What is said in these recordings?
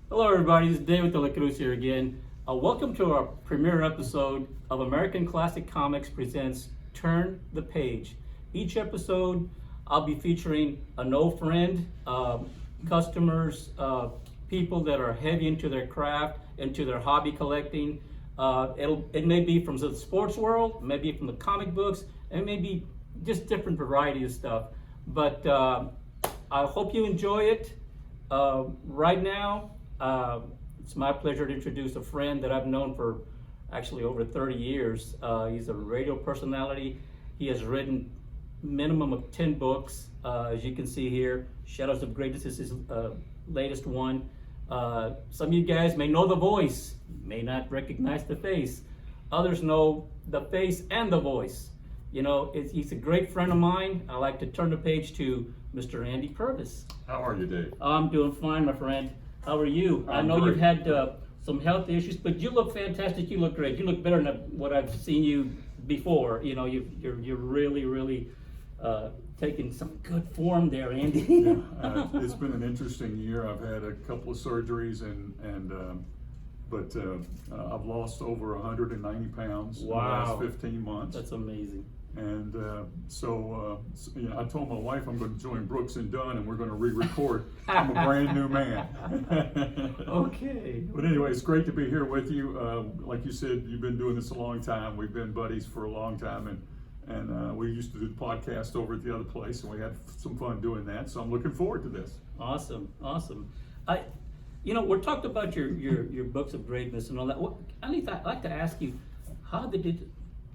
Hello, everybody. This is David de la Cruz here again. Welcome to our premiere episode of American Classic Comics presents Turn the Page. Each episode, I'll be featuring an old friend, customers, people that are heavy into their craft, into their hobby collecting. It may be from the sports world, maybe from the comic books, and maybe just different variety of stuff. But I hope you enjoy it. Right now, it's my pleasure to introduce a friend that I've known for actually over 30 years. He's a radio personality. He has written minimum of 10 books, as you can see here. Shadows of Greatness is his latest one. Some of you guys may know the voice, may not recognize the face. Others know the face and the voice. You know, he's a great friend of mine. I like to turn the page to Mr. Andy Purvis. How are you, Dave? I'm doing fine, my friend. How are you? I know great. you've had some health issues, but you look fantastic. You look great. You look better than what I've seen you before. You know, you're really taking some good form there, Andy. Yeah, it's been an interesting year. I've had a couple of surgeries, but I've lost over 190 pounds in the last 15 months. That's amazing. And I told my wife I'm going to join Brooks and Dunn, and we're going to re-record. I'm a brand new man. Okay. But anyway, it's great to be here with you. Like you said, you've been doing this a long time. We've been buddies for a long time, and we used to do the podcast over at the other place, and we had some fun doing that. So I'm looking forward to this. Awesome. We're talking about your books of greatness and all that. I'd like to ask you, how did it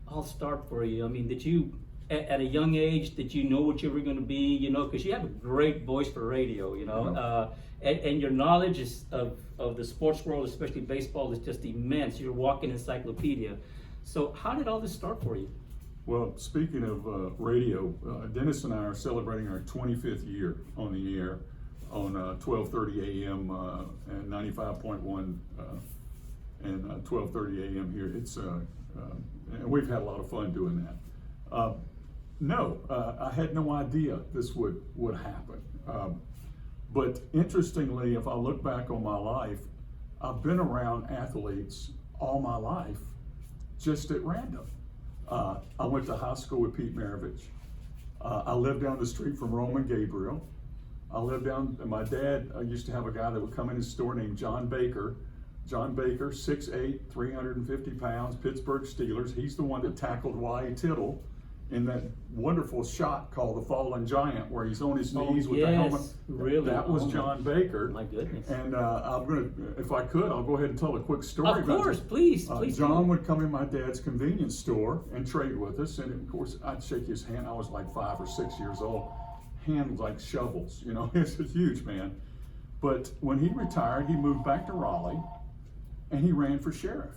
all start for you? I mean, did you, at a young age, did you know what you were going to be? You know, because you have a great voice for radio. You know, and your knowledge of the sports world, especially baseball, is just immense. You're a walking encyclopedia. So, how did all this start for you? Well, speaking of radio, Dennis and I are celebrating our 25th year on the air on 12:30 a.m. And 95.1 and 12:30 a.m. here. And we've had a lot of fun doing that. I had no idea this would happen. But interestingly, if I look back on my life, I've been around athletes all my life, just at random. I went to high school with Pete Maravich. I lived down the street from Roman Gabriel. My dad used to have a guy that would come in his store named John Baker. John Baker, 6'8", 350 pounds, Pittsburgh Steelers. He's the one that tackled Y.A. Tittle in that wonderful shot called The Fallen Giant, where he's on his knees with the helmet. Really? That was John Baker. My goodness. And I'm gonna, if I could, I'll go ahead and tell a quick story. Of course, please. John would come in my dad's convenience store and trade with us, and of course I'd shake his hand. I was like 5 or 6 years old. Hands like shovels, you know. He's a huge man. But when he retired, he moved back to Raleigh, and he ran for sheriff.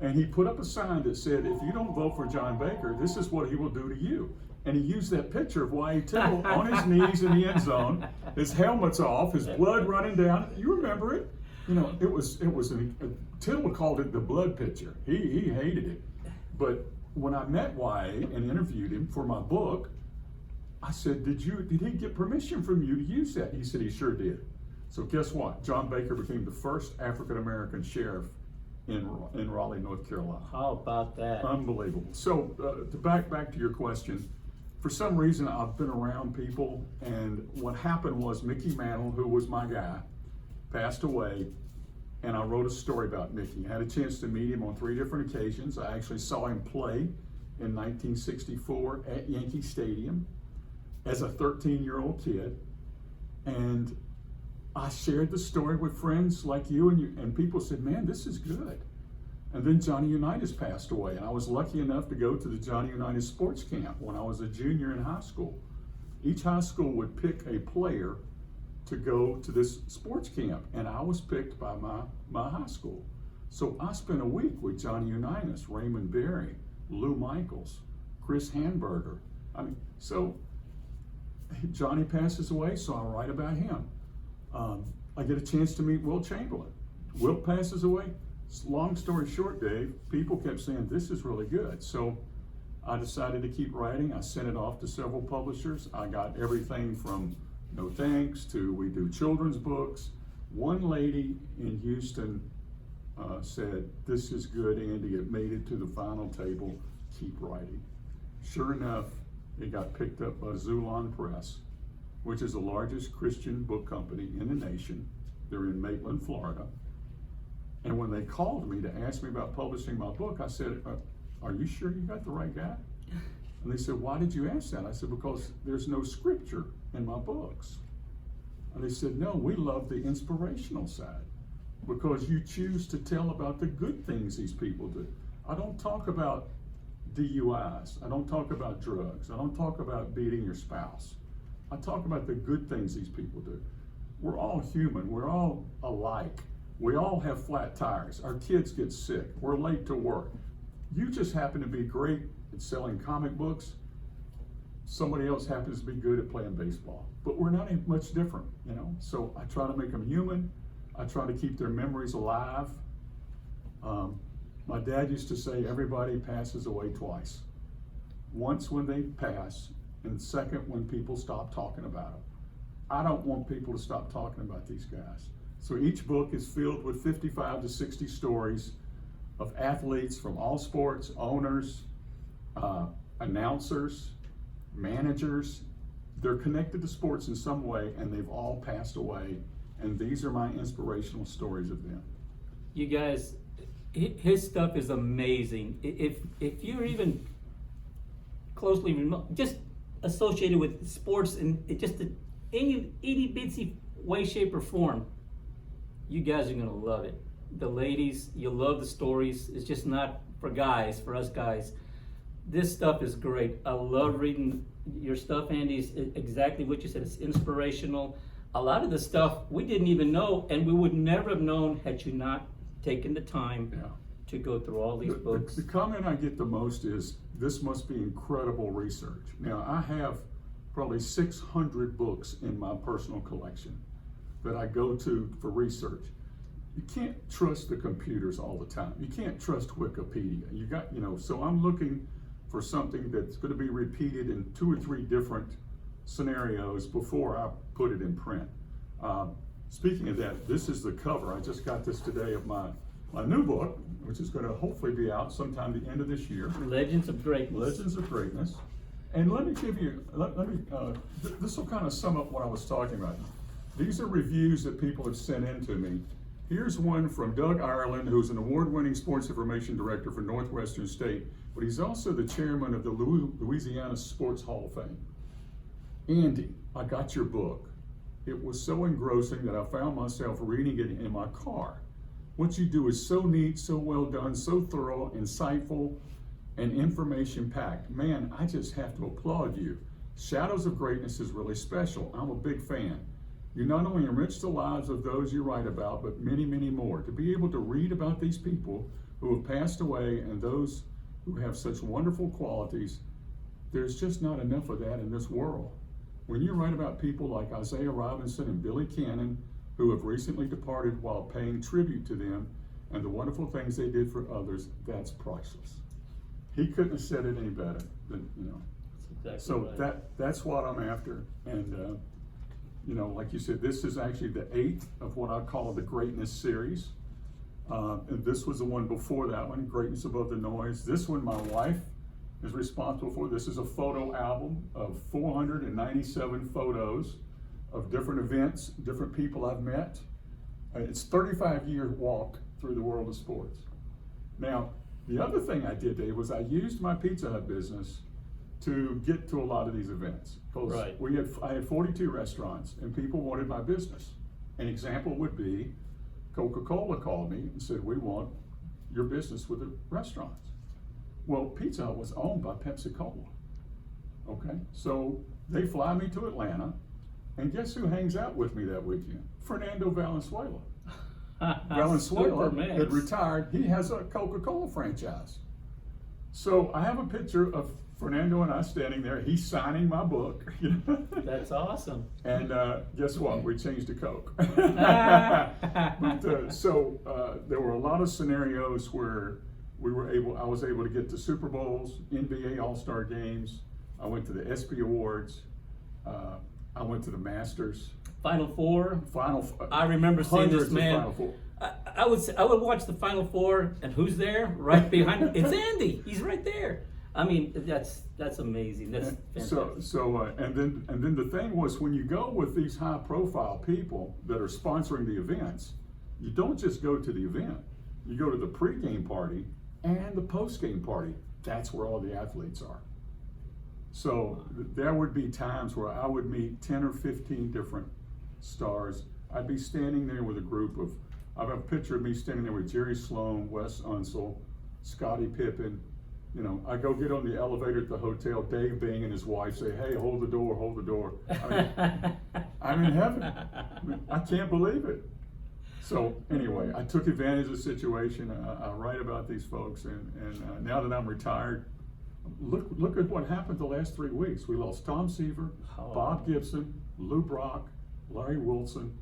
And he put up a sign that said, if you don't vote for John Baker, this is what he will do to you. And he used that picture of Y.A. Tittle on his knees in the end zone, his helmet's off, his blood running down. You remember it? You know, Tittle called it the blood picture. He hated it. But when I met Y.A. and interviewed him for my book, I said, did he get permission from you to use that? He said he sure did. So guess what? John Baker became the first African-American sheriff in Raleigh, North Carolina. How about that? Unbelievable. So to back to your question, for some reason I've been around people, and what happened was Mickey Mantle, who was my guy, passed away, and I wrote a story about Mickey. I had a chance to meet him on 3 different occasions. I actually saw him play in 1964 at Yankee Stadium as a 13-year-old kid, and I shared the story with friends like you, and people said, man, this is good. And then Johnny Unitas passed away, and I was lucky enough to go to the Johnny Unitas sports camp when I was a junior in high school. Each high school would pick a player to go to this sports camp, and I was picked by my high school. So I spent a week with Johnny Unitas, Raymond Berry, Lou Michaels, Chris Hamburger. So Johnny passes away, so I write about him. I get a chance to meet Wilt Chamberlain. Wilt passes away. Long story short, Dave, people kept saying, this is really good. So I decided to keep writing. I sent it off to several publishers. I got everything from No Thanks to we do children's books. One lady in Houston said, "This is good, Andy. It made it to the final table. Keep writing." Sure enough, it got picked up by Zulon Press, which is the largest Christian book company in the nation. They're in Maitland, Florida. And when they called me to ask me about publishing my book, I said, "Are you sure you got the right guy?" And they said, "Why did you ask that?" I said, "Because there's no scripture in my books." And they said, "No, we love the inspirational side because you choose to tell about the good things these people do. I don't talk about DUIs. I don't talk about drugs. I don't talk about beating your spouse. I talk about the good things these people do. We're all human. We're all alike. We all have flat tires. Our kids get sick. We're late to work. You just happen to be great at selling comic books. Somebody else happens to be good at playing baseball. But we're not much different, you know? So I try to make them human. I try to keep their memories alive. My dad used to say everybody passes away twice. Once when they pass, and second when people stop talking about them. I don't want people to stop talking about these guys. So each book is filled with 55 to 60 stories of athletes from all sports, owners, announcers, managers. They're connected to sports in some way, and they've all passed away. And these are my inspirational stories of them. You guys, his stuff is amazing. If you're even closely just associated with sports in just any itty bitsy way, shape, or form, you guys are gonna love it. The ladies, you'll love the stories. It's just not for guys, for us guys. This stuff is great. I love reading your stuff, Andy. It's exactly what you said. It's inspirational. A lot of the stuff we didn't even know, and we would never have known had you not taken the time to go through all these books. The comment I get the most is, "This must be incredible research." Now, I have probably 600 books in my personal collection that I go to for research. You can't trust the computers all the time. You can't trust Wikipedia. So I'm looking for something that's going to be repeated in 2 or 3 different scenarios before I put it in print. Speaking of that, this is the cover. I just got this today of my new book, which is going to hopefully be out sometime the end of this year. Legends of Greatness. Legends of Greatness. And let me give you, this will kind of sum up what I was talking about. These are reviews that people have sent in to me. Here's one from Doug Ireland, who's an award-winning sports information director for Northwestern State, but he's also the chairman of the Louisiana Sports Hall of Fame. "Andy, I got your book. It was so engrossing that I found myself reading it in my car. What you do is so neat, so well done, so thorough, insightful, and information-packed. Man, I just have to applaud you. Shadows of Greatness is really special. I'm a big fan. You not only enrich the lives of those you write about, but many, many more. To be able to read about these people who have passed away and those who have such wonderful qualities, there's just not enough of that in this world. When you write about people like Isaiah Robinson and Billy Cannon, who have recently departed while paying tribute to them and the wonderful things they did for others, that's priceless." He couldn't have said it any better than, That's exactly So right. that's what I'm after. And like you said, this is actually the 8th of what I call the Greatness series. And this was the one before that one, Greatness Above the Noise. This one my wife is responsible for. This is a photo album of 497 photos of different events, different people I've met. It's 35-year walk through the world of sports. Now, the other thing I did, Dave, was I used my Pizza Hut business to get to a lot of these events. Because Right. I had 42 restaurants and people wanted my business. An example would be Coca-Cola called me and said, "We want your business with the restaurants." Well, Pizza Hut was owned by Pepsi-Cola. Okay, so they fly me to Atlanta, and guess who hangs out with me that weekend? Fernando Valenzuela. Valenzuela had retired. He has a Coca-Cola franchise. So I have a picture of Fernando and I standing there. He's signing my book. That's awesome. And guess what? We changed to Coke. There were a lot of scenarios where I was able to get to Super Bowls, NBA All-Star games. I went to the ESPY Awards. I went to the Masters. Final Four. Final. I remember seeing this hundreds of man. Final Four. I would watch the Final Four, and who's there? Right behind. It's Andy. He's right there. I mean, that's amazing. That's fantastic. And then the thing was, when you go with these high profile people that are sponsoring the events, you don't just go to the event. You go to the pregame party and the postgame party. That's where all the athletes are. So there would be times where I would meet 10 or 15 different stars. I'd be standing there with a group of, I have a picture of me standing there with Jerry Sloan, Wes Unseld, Scottie Pippen. You know, I go get on the elevator at the hotel, Dave Bing and his wife say, hey, hold the door, hold the door. I mean, I'm in heaven. I can't believe it. So anyway, I took advantage of the situation. I write about these folks, and now that I'm retired, look at what happened the last 3 weeks. We lost Tom Seaver, Bob Gibson, Lou Brock, Larry Wilson.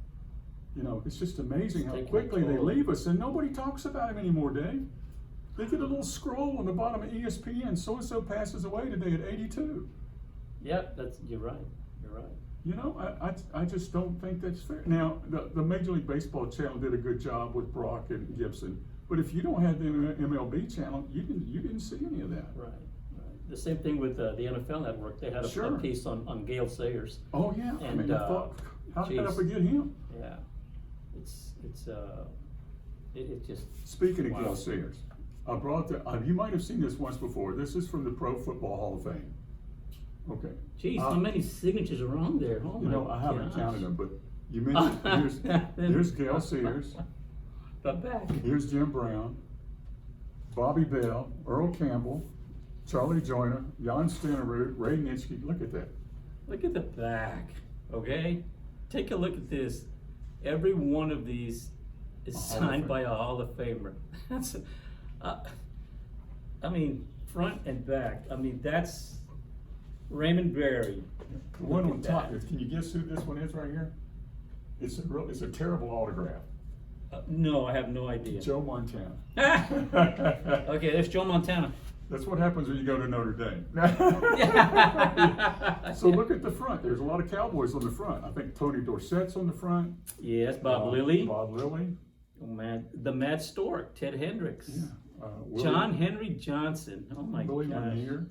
You know, it's just amazing how quickly they leave us, and nobody talks about him anymore, Dave. They get a little scroll on the bottom of ESPN, so-and-so passes away today at 82. Yep, you're right. You're right. You know, I just don't think that's fair. Now, the Major League Baseball channel did a good job with Brock and Gibson, but if you don't have the MLB channel, you didn't see any of that. Right. The same thing with the NFL Network. They had a piece on Gale Sayers. Oh yeah, and, I mean, I thought, how could I forget him? Yeah, it's just. Speaking of Gale Sayers, I brought you might have seen this once before. This is from the Pro Football Hall of Fame. Okay. Geez, so many signatures are on there. Oh my I haven't counted them, but you mentioned here's Gale Sayers. But back. Here's Jim Brown, Bobby Bell, Earl Campbell, Charlie Joyner, Jan Stenerud, Ray Nitschke. Look at that. Look at the back. Okay, take a look at this. Every one of these is signed by a Hall of Famer. That's, I mean, front and back. I mean, that's Raymond Berry. The one on top. Can you guess who this one is right here? It's a terrible autograph. No, I have no idea. Joe Montana. Okay, there's Joe Montana. That's what happens when you go to Notre Dame. So look at the front. There's a lot of Cowboys on the front. I think Tony Dorsett's on the front. Yes, Bob Lilly. Bob Lilly. Oh man, the Mad Stork, Ted Hendricks. Yeah. John Henry Johnson. Oh my Willie gosh. Lanier.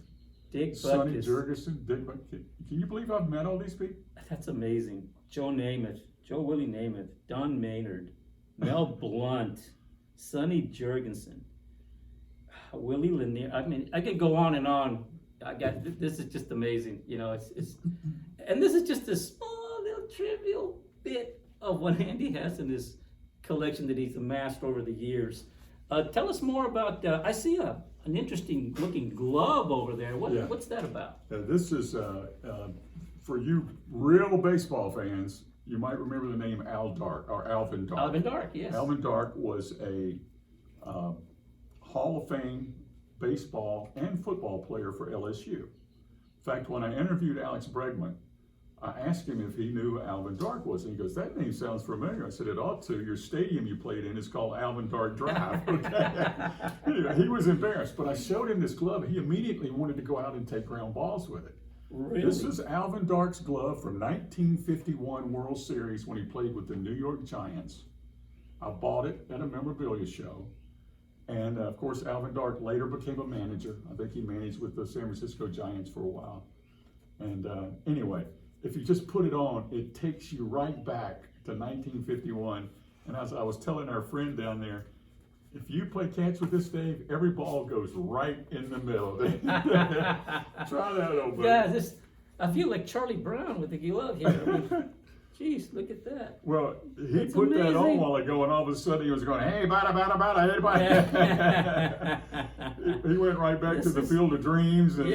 Dick Sonny Butkus. Jurgensen. Dick Butkus. Can you believe I've met all these people? That's amazing. Joe Namath, Joe Willie Namath, Don Maynard, Mel Blount, Sonny Jurgensen, Willie Lanier. I mean, I could go on and on. This is just amazing. You know, it's and this is just a small little trivial bit of what Andy has in his collection that he's amassed over the years. Tell us more about. I see an interesting looking glove over there. What's that about? This is for you real baseball fans. You might remember the name Alvin Dark. Alvin Dark, yes. Alvin Dark was a Hall of Fame baseball and football player for LSU. In fact, when I interviewed Alex Bregman, I asked him if he knew who Alvin Dark was, and he goes, "That name sounds familiar." I said, "It ought to. Your stadium you played in is called Alvin Dark Drive." Okay. Anyway, he was embarrassed, but I showed him this glove. He immediately wanted to go out and take ground balls with it. Really? This is Alvin Dark's glove from 1951 World Series when he played with the New York Giants. I bought it at a memorabilia show. And of course, Alvin Dark later became a manager. I think he managed with the San Francisco Giants for a while. And anyway, if you just put it on, it takes you right back to 1951. And as I was telling our friend down there, if you play catch with this, Dave, every ball goes right in the middle. Try that over. Yeah, I feel like Charlie Brown with the glove here. I mean, geez, look at that. Well, he put that on a while ago, and all of a sudden he was going, "Hey, bada, bada, bada, hey, bada." He went right back to the Field of Dreams. And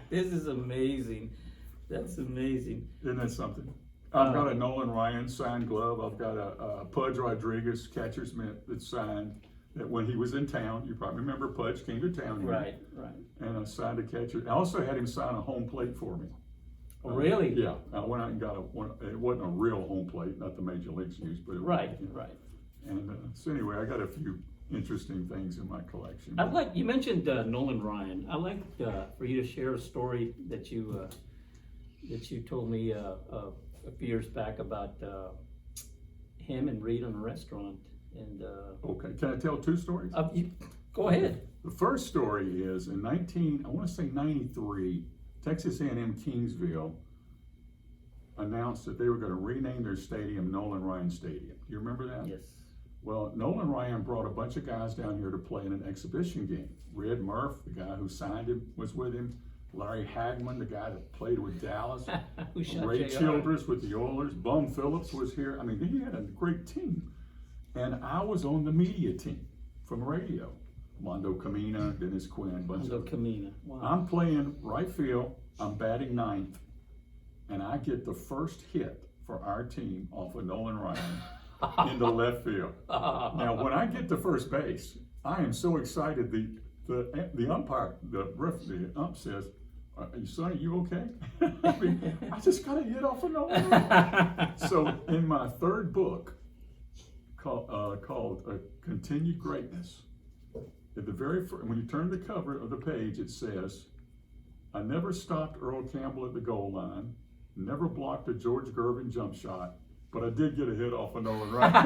This is amazing. That's amazing. Isn't that something? I've got a Nolan Ryan signed glove. I've got a Pudge Rodriguez catcher's mitt that's signed. That when he was in town, you probably remember Pudge came to town here. Right. And I signed a catcher. I also had him sign a home plate for me. Oh, really? Yeah. I went out and got one. It wasn't a real home plate, not the major leagues use, but it right. And so anyway, I got a few interesting things in my collection. You mentioned Nolan Ryan. I'd like for you to share a story that you that you told me a few years back about him and Reed in a restaurant. And Okay, can I tell two stories? Go ahead. The first story is in 93, Texas A&M Kingsville announced that they were going to rename their stadium Nolan Ryan Stadium. Do you remember that? Yes. Well, Nolan Ryan brought a bunch of guys down here to play in an exhibition game. Red Murph, the guy who signed him, was with him. Larry Hagman, the guy that played with Dallas. Who shot Ray JR? Childress with the Oilers. Bum Phillips was here. I mean, he had a great team. And I was on the media team from radio. Mondo Camina, Dennis Quinn, bunch Mondo of Camina. Wow. I'm playing right field. I'm batting ninth. And I get the first hit for our team off of Nolan Ryan into left field. Now, when I get to first base, I am so excited. The umpire, the ump says, "Son, are you okay?" I mean, I just got a hit off of Nolan Ryan. So, in my third book, called Continued Greatness, at the very first, when you turn the cover of the page, it says, "I never stopped Earl Campbell at the goal line, never blocked a George Gervin jump shot, but I did get a hit off of Nolan Ryan."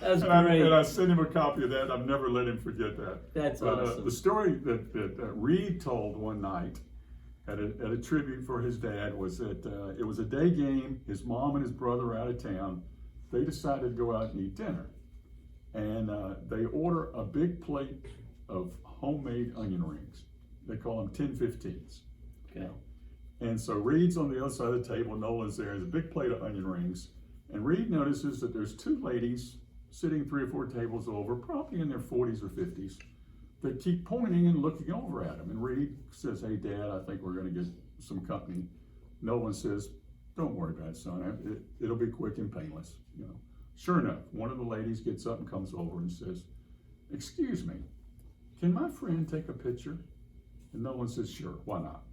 That's great. And I sent him a copy of that. I've never let him forget that. That's awesome. The story that Reed told one night at a tribute for his dad was that it was a day game. His mom and his brother were out of town. They decided to go out and eat dinner. And they order a big plate of homemade onion rings. They call them 10-15s. Okay. And so Reed's on the other side of the table, Nolan's there. There's a big plate of onion rings. And Reed notices that there's two ladies sitting 3 or 4 tables over, probably in their 40s or 50s, that keep pointing and looking over at him. And Reed says, "Hey, Dad, I think we're going to get some company." Nolan says, "Don't worry about it, son. It'll be quick and painless." You know. Sure enough, one of the ladies gets up and comes over and says, "Excuse me, can my friend take a picture?" And Nolan says, "Sure, why not?"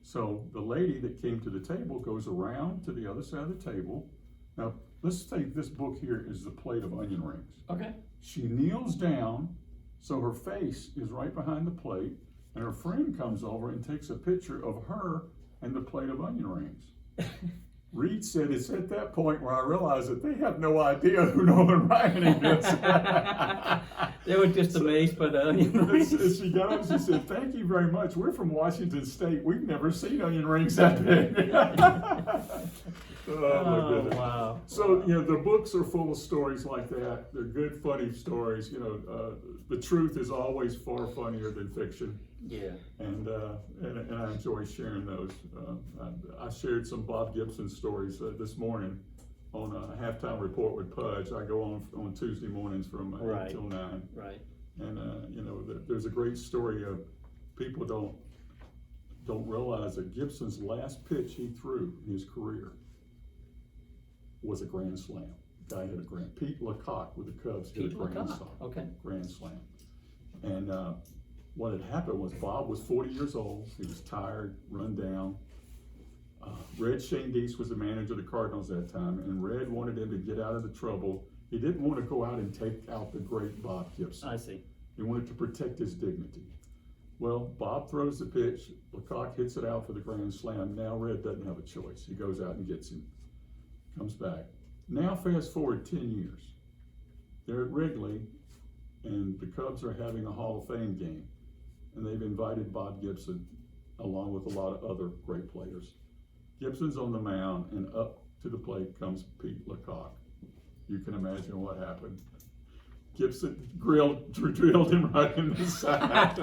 So the lady that came to the table goes around to the other side of the table. Now, let's take this book here is the plate of onion rings. Okay. She kneels down, so her face is right behind the plate, and her friend comes over and takes a picture of her and the plate of onion rings. Reed said it's at that point where I realized that they have no idea who Nolan Ryan is. They were just amazed by the onion rings. She got up and she said, "Thank you very much. We're from Washington State. We've never seen onion rings that big." Oh, wow. So, you know, the books are full of stories like that. They're good, funny stories. You know, the truth is always far funnier than fiction. Yeah. And I enjoy sharing those. I shared some Bob Gibson stories this morning on a halftime report with Pudge. I go on Tuesday mornings from 8 till 9. Right. And you know, there's a great story of people don't realize that Gibson's last pitch he threw in his career was a grand slam. Guy hit a grand. Pete Lecoq with the Cubs hit a grand slam. Okay. Grand slam. And what had happened was Bob was 40 years old. He was tired, run down. Red Shandies was the manager of the Cardinals at that time, and Red wanted him to get out of the trouble. He didn't want to go out and take out the great Bob Gibson. I see. He wanted to protect his dignity. Well, Bob throws the pitch. Lecoq hits it out for the grand slam. Now Red doesn't have a choice. He goes out and gets him. Comes back. Now fast forward 10 years. They're at Wrigley, and the Cubs are having a Hall of Fame game. And they've invited Bob Gibson, along with a lot of other great players. Gibson's on the mound, and up to the plate comes Pete Lecoq. You can imagine what happened. Gibson drilled him right in the side,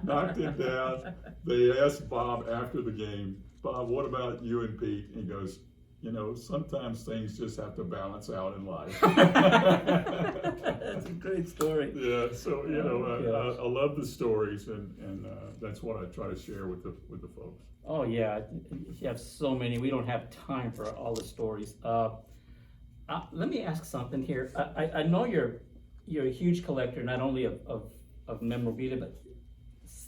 knocked him down. They asked Bob after the game, "Bob, what about you and Pete?" And he goes, "You know, sometimes things just have to balance out in life." That's a great story. Yeah, so you know, I love the stories, and that's what I try to share with the folks. Oh yeah, you have so many. We don't have time for all the stories. Let me ask something here. I know you're a huge collector, not only of memorabilia, but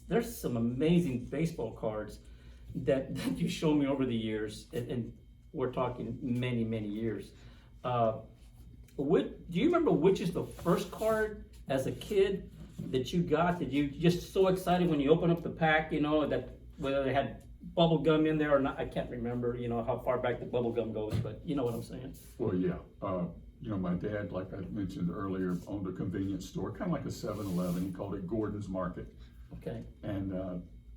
there's some amazing baseball cards that you showed me over the years, and we're talking many, many years. Do you remember which is the first card as a kid that you got? That you just so excited when you open up the pack, you know, that whether they had bubble gum in there or not. I can't remember, how far back the bubble gum goes, but you know what I'm saying. Well, yeah. My dad, like I mentioned earlier, owned a convenience store, kind of like a 7-Eleven. He called it Gordon's Market. Okay. And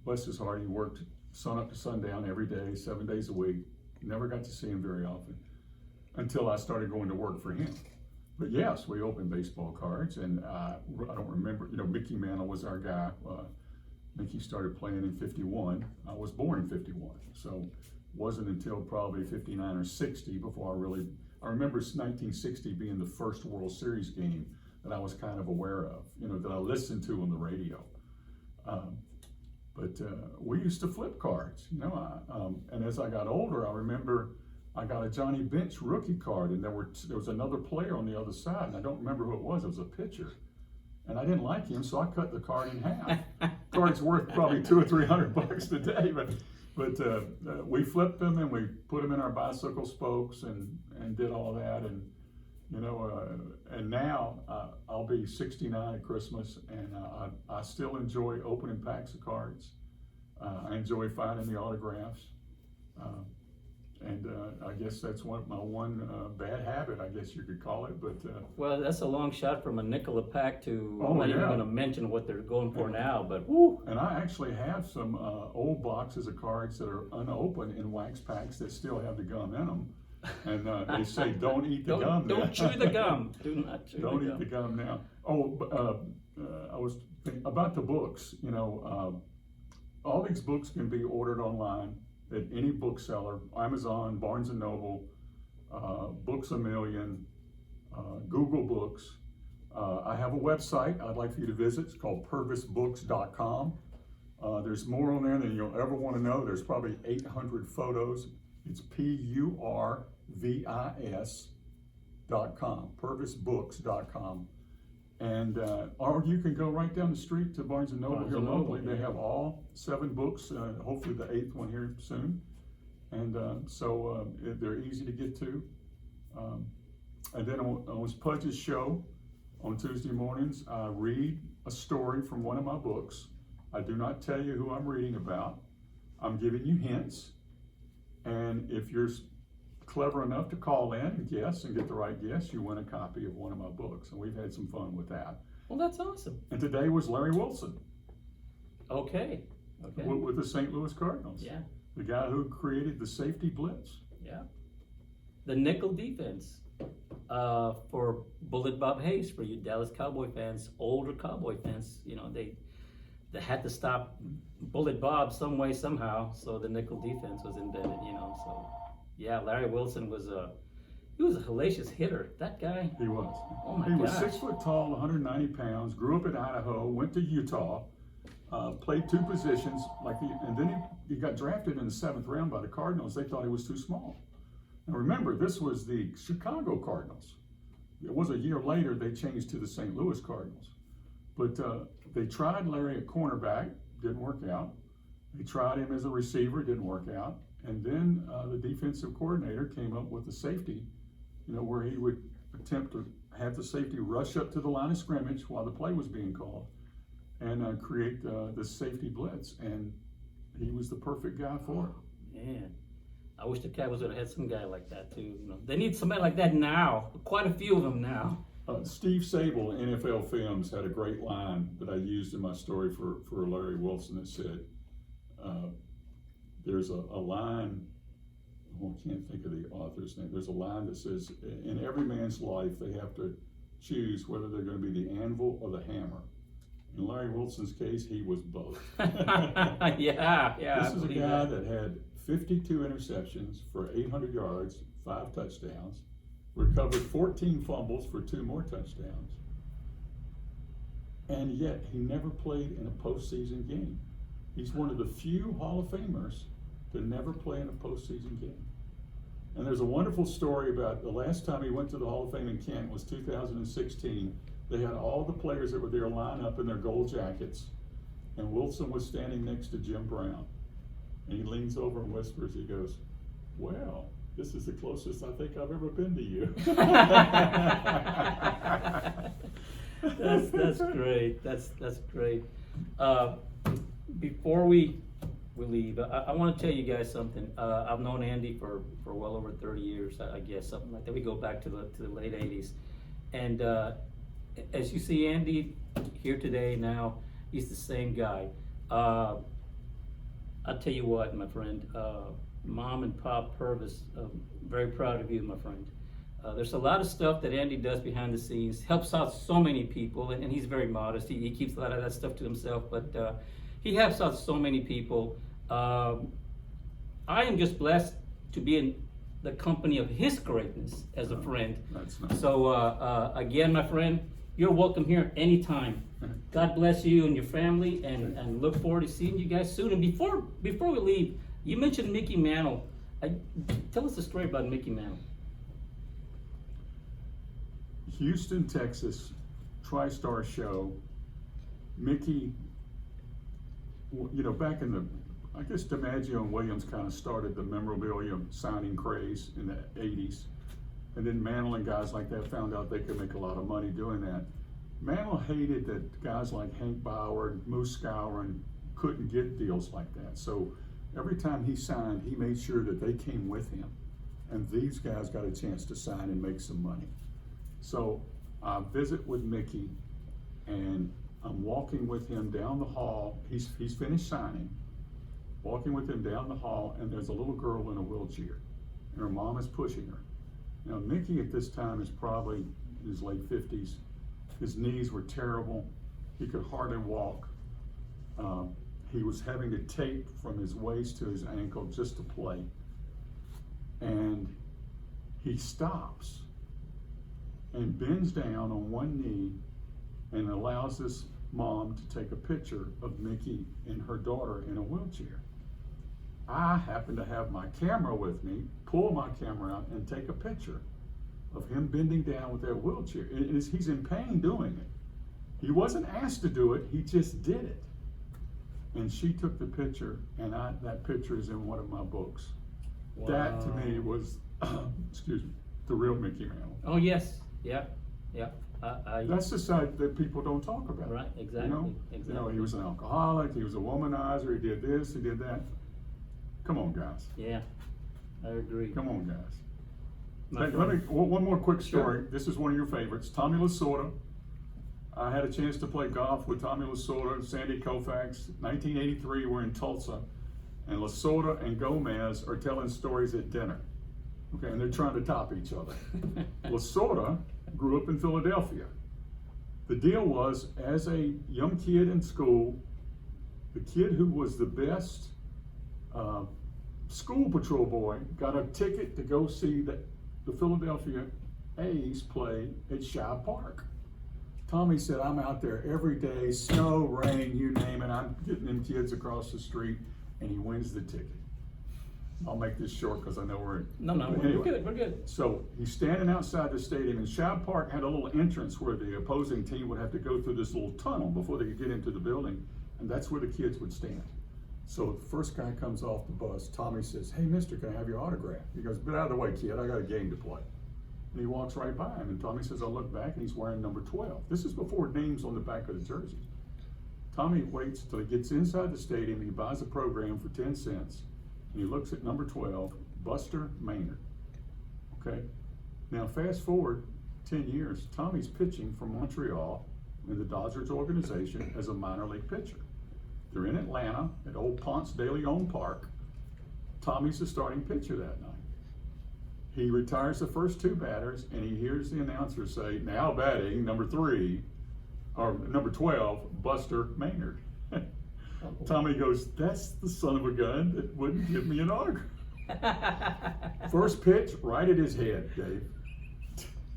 bless his heart, he worked sun up to sundown every day, 7 days a week. Never got to see him very often until I started going to work for him. But yes, we opened baseball cards, and I don't remember, Mickey Mantle was our guy. Mickey started playing in 51. I was born in 51, so wasn't until probably 59 or 60 before I remember 1960 being the first World Series game that I was kind of aware of, that I listened to on the radio. But we used to flip cards, and as I got older, I remember I got a Johnny Bench rookie card, and there was another player on the other side, and I don't remember who it was. It was a pitcher, and I didn't like him, so I cut the card in half. Card's worth probably $200 or $300 today, but we flipped them and we put them in our bicycle spokes and did all that, and and now I'll be 69 at Christmas, and I still enjoy opening packs of cards. I enjoy finding the autographs, and I guess that's my one bad habit, I guess you could call it. But well, that's a long shot from a nickel a pack to. Oh, I'm not yeah. even going to mention what they're going for now, but woo. And I actually have some old boxes of cards that are unopened in wax packs that still have the gum in them. And they say, don't eat the gum now. Don't chew the gum. Do not chew Don't the eat gum. the gum now. Oh, I was thinking about the books. All these books can be ordered online at any bookseller, Amazon, Barnes & Noble, Books A Million, Google Books. I have a website I'd like for you to visit. It's called purvisbooks.com. There's more on there than you'll ever want to know. There's probably 800 photos. It's purvis.com, purvisbooks.com. And or you can go right down the street to Barnes & Noble here locally. They have all 7 books, hopefully the 8th one here soon. And so they're easy to get to. And then on Pudge's show on Tuesday mornings, I read a story from one of my books. I do not tell you who I'm reading about. I'm giving you hints. And if you're clever enough to call in and guess and get the right guess, you win a copy of one of my books. And we've had some fun with that. Well, that's awesome. And today was Larry Wilson. Okay. With the St. Louis Cardinals. Yeah. The guy who created the safety blitz. Yeah. The nickel defense for Bullet Bob Hayes, for you Dallas Cowboy fans, older Cowboy fans, they had to stop Bullet Bob some way, somehow, so the nickel defense was invented, so yeah, Larry Wilson was a hellacious hitter. That guy. He was. Oh my He was gosh. 6 foot tall, 190 pounds, grew up in Idaho, went to Utah, played 2 positions, and then he got drafted in the 7th round by the Cardinals. They thought he was too small. Now remember, this was the Chicago Cardinals. It was a year later they changed to the St. Louis Cardinals. But they tried Larry at cornerback, didn't work out. They tried him as a receiver, didn't work out. And then the defensive coordinator came up with the safety, where he would attempt to have the safety rush up to the line of scrimmage while the play was being called and create the safety blitz. And he was the perfect guy for it. Man, I wish the Cowboys would have had some guy like that too. They need somebody like that now. Quite a few of them now. Steve Sable, NFL Films, had a great line that I used in my story for Larry Wilson that said, there's a line, I can't think of the author's name, there's a line that says, in every man's life, they have to choose whether they're going to be the anvil or the hammer. In Larry Wilson's case, he was both. Yeah. This is a guy that had 52 interceptions for 800 yards, 5 touchdowns, recovered 14 fumbles for 2 more touchdowns, and yet he never played in a postseason game. He's one of the few Hall of Famers to never play in a postseason game. And there's a wonderful story about the last time he went to the Hall of Fame in Canton was 2016. They had all the players that were there line up in their gold jackets, and Wilson was standing next to Jim Brown. And he leans over and whispers, he goes, "Well, this is the closest I think I've ever been to you." That's great. That's great. Before we we leave, I want to tell you guys something. I've known Andy for well over 30 years, I guess, something like that. We go back to the late 80s. And as you see Andy here today now, he's the same guy. I'll tell you what, my friend, Mom and Pop Purvis, very proud of you, my friend. There's a lot of stuff that Andy does behind the scenes, helps out so many people, and he's very modest. He keeps a lot of that stuff to himself, but he helps out so many people. I am just blessed to be in the company of his greatness as a friend. That's nice. So again, my friend, you're welcome here anytime. God bless you and your family, and look forward to seeing you guys soon. And before we leave, you mentioned Mickey Mantle. Tell us a story about Mickey Mantle. Houston, Texas, TriStar show. Mickey, you know, back in the, I guess DiMaggio and Williams kind of started the memorabilia signing craze in the 80s. And then Mantle and guys like that found out they could make a lot of money doing that. Mantle hated that guys like Hank Bauer and Moose Skowron couldn't get deals like that. So every time he signed, he made sure that they came with him. And these guys got a chance to sign and make some money. So I visit with Mickey, and I'm walking with him down the hall. He's finished signing. Walking with him down the hall, and there's a little girl in a wheelchair, and her mom is pushing her. Now Mickey at this time is probably in his late 50s. His knees were terrible. He could hardly walk. He was having to tape from his waist to his ankle just to play. And he stops and bends down on one knee and allows this mom to take a picture of Mickey and her daughter in a wheelchair. I happen to have my camera with me, pull my camera out and take a picture of him bending down with that wheelchair. He's in pain doing it. He wasn't asked to do it, he just did it. And she took the picture, and that picture is in one of my books. Wow. That to me was, excuse me, the real Mickey Mantle. Oh yes, yeah. That's the side that people don't talk about. Right, exactly. You know, he was an alcoholic, he was a womanizer, he did this, he did that. Come on, guys. Yeah, I agree. Come on, guys. Let one more quick story. Sure. This is one of your favorites. Tommy Lasorda. I had a chance to play golf with Tommy Lasorda and Sandy Koufax. 1983, we're in Tulsa. And Lasorda and Gomez are telling stories at dinner. Okay, and they're trying to top each other. Lasorda grew up in Philadelphia. The deal was, as a young kid in school, the kid who was the best school patrol boy got a ticket to go see the Philadelphia A's play at Shibe Park. Tommy said, I'm out there every day, snow, rain, you name it, I'm getting them kids across the street, and he wins the ticket. I'll make this short because I know we're we're good. So he's standing outside the stadium, and Shibe Park had a little entrance where the opposing team would have to go through this little tunnel before they could get into the building, and that's where the kids would stand. So the first guy comes off the bus. Tommy says, hey, mister, can I have your autograph? He goes, get out of the way, kid, I got a game to play. And he walks right by him, and Tommy says, I look back, and he's wearing number 12. This is before names on the back of the jersey. Tommy waits till he gets inside the stadium, he buys a program for 10 cents, and he looks at number 12, Buster Maynard. Okay, now fast forward 10 years, Tommy's pitching for Montreal in the Dodgers organization as a minor league pitcher. They're in Atlanta at old Ponce de Leon Park. Tommy's the starting pitcher that night. He retires the first two batters, and he hears the announcer say, now batting number 3, or number 12, Buster Maynard. Tommy goes, that's the son of a gun that wouldn't give me an autograph. First pitch, right at his head, Dave.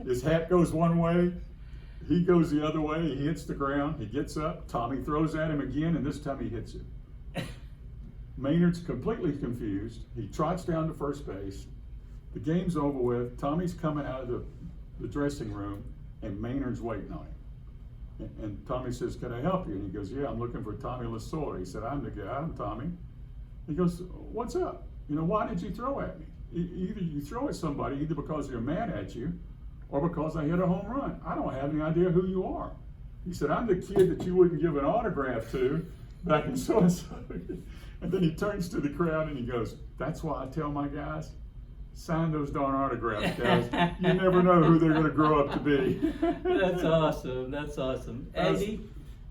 His hat goes one way, he goes the other way, he hits the ground, he gets up, Tommy throws at him again, and this time he hits him. Maynard's completely confused. He trots down to first base. The game's over with. Tommy's coming out of the dressing room, and Maynard's waiting on him. And Tommy says, can I help you? And he goes, yeah, I'm looking for Tommy Lasorda. He said, I'm the guy, I'm Tommy. He goes, what's up? You know, why did you throw at me? Either you throw at somebody either because they're mad at you or because I hit a home run. I don't have any idea who you are. He said, I'm the kid that you wouldn't give an autograph to back in so-and-so. And then he turns to the crowd and he goes, "That's why I tell my guys, sign those darn autographs, guys. You never know who they're going to grow up to be." That's awesome. That's awesome. Andy,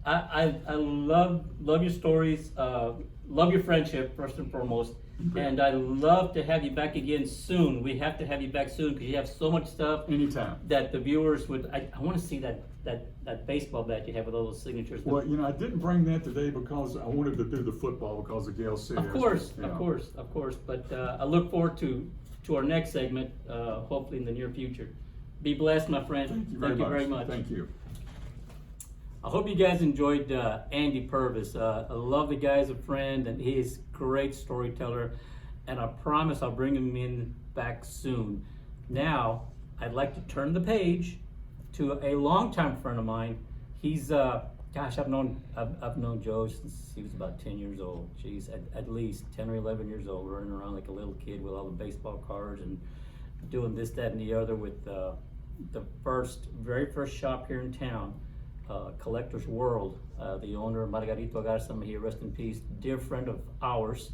I love your stories. Love your friendship first and foremost. And I love to have you back again soon. We have to have you back soon because you have so much stuff. Anytime. That the viewers would. I want to see that baseball bat you have with all those signatures. Well, I didn't bring that today because I wanted to do the football because of Gail Sears. Of course. But I look forward to our next segment, hopefully in the near future. Be blessed, my friend. Thank you very much. Thank you. I hope you guys enjoyed Andy Purvis. I love the guy as a friend, and he's a great storyteller. And I promise I'll bring him in back soon. Now, I'd like to turn the page to a longtime friend of mine. He's, I've known Joe since he was about 10 years old. Jeez, at least 10 or 11 years old, running around like a little kid with all the baseball cards and doing this, that, and the other with the very first shop here in town. Collector's World, the owner, Margarito Garza, may he rest in peace, dear friend of ours.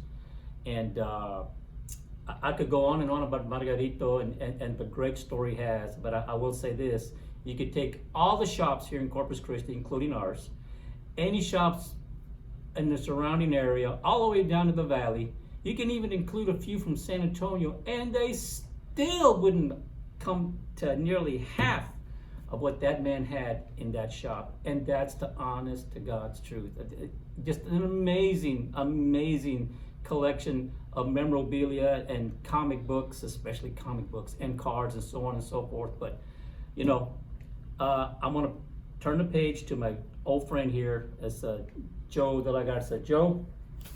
And I could go on and on about Margarito and the great story he has, but I will say this. You could take all the shops here in Corpus Christi, including ours, any shops in the surrounding area, all the way down to the valley. You can even include a few from San Antonio, and they still wouldn't come to nearly half of what that man had in that shop. And that's the honest to God's truth. Just an amazing collection of memorabilia and comic books, especially comic books and cards and so on and so forth. But I'm gonna turn the page to my old friend here, as Joe De La Garza. Joe,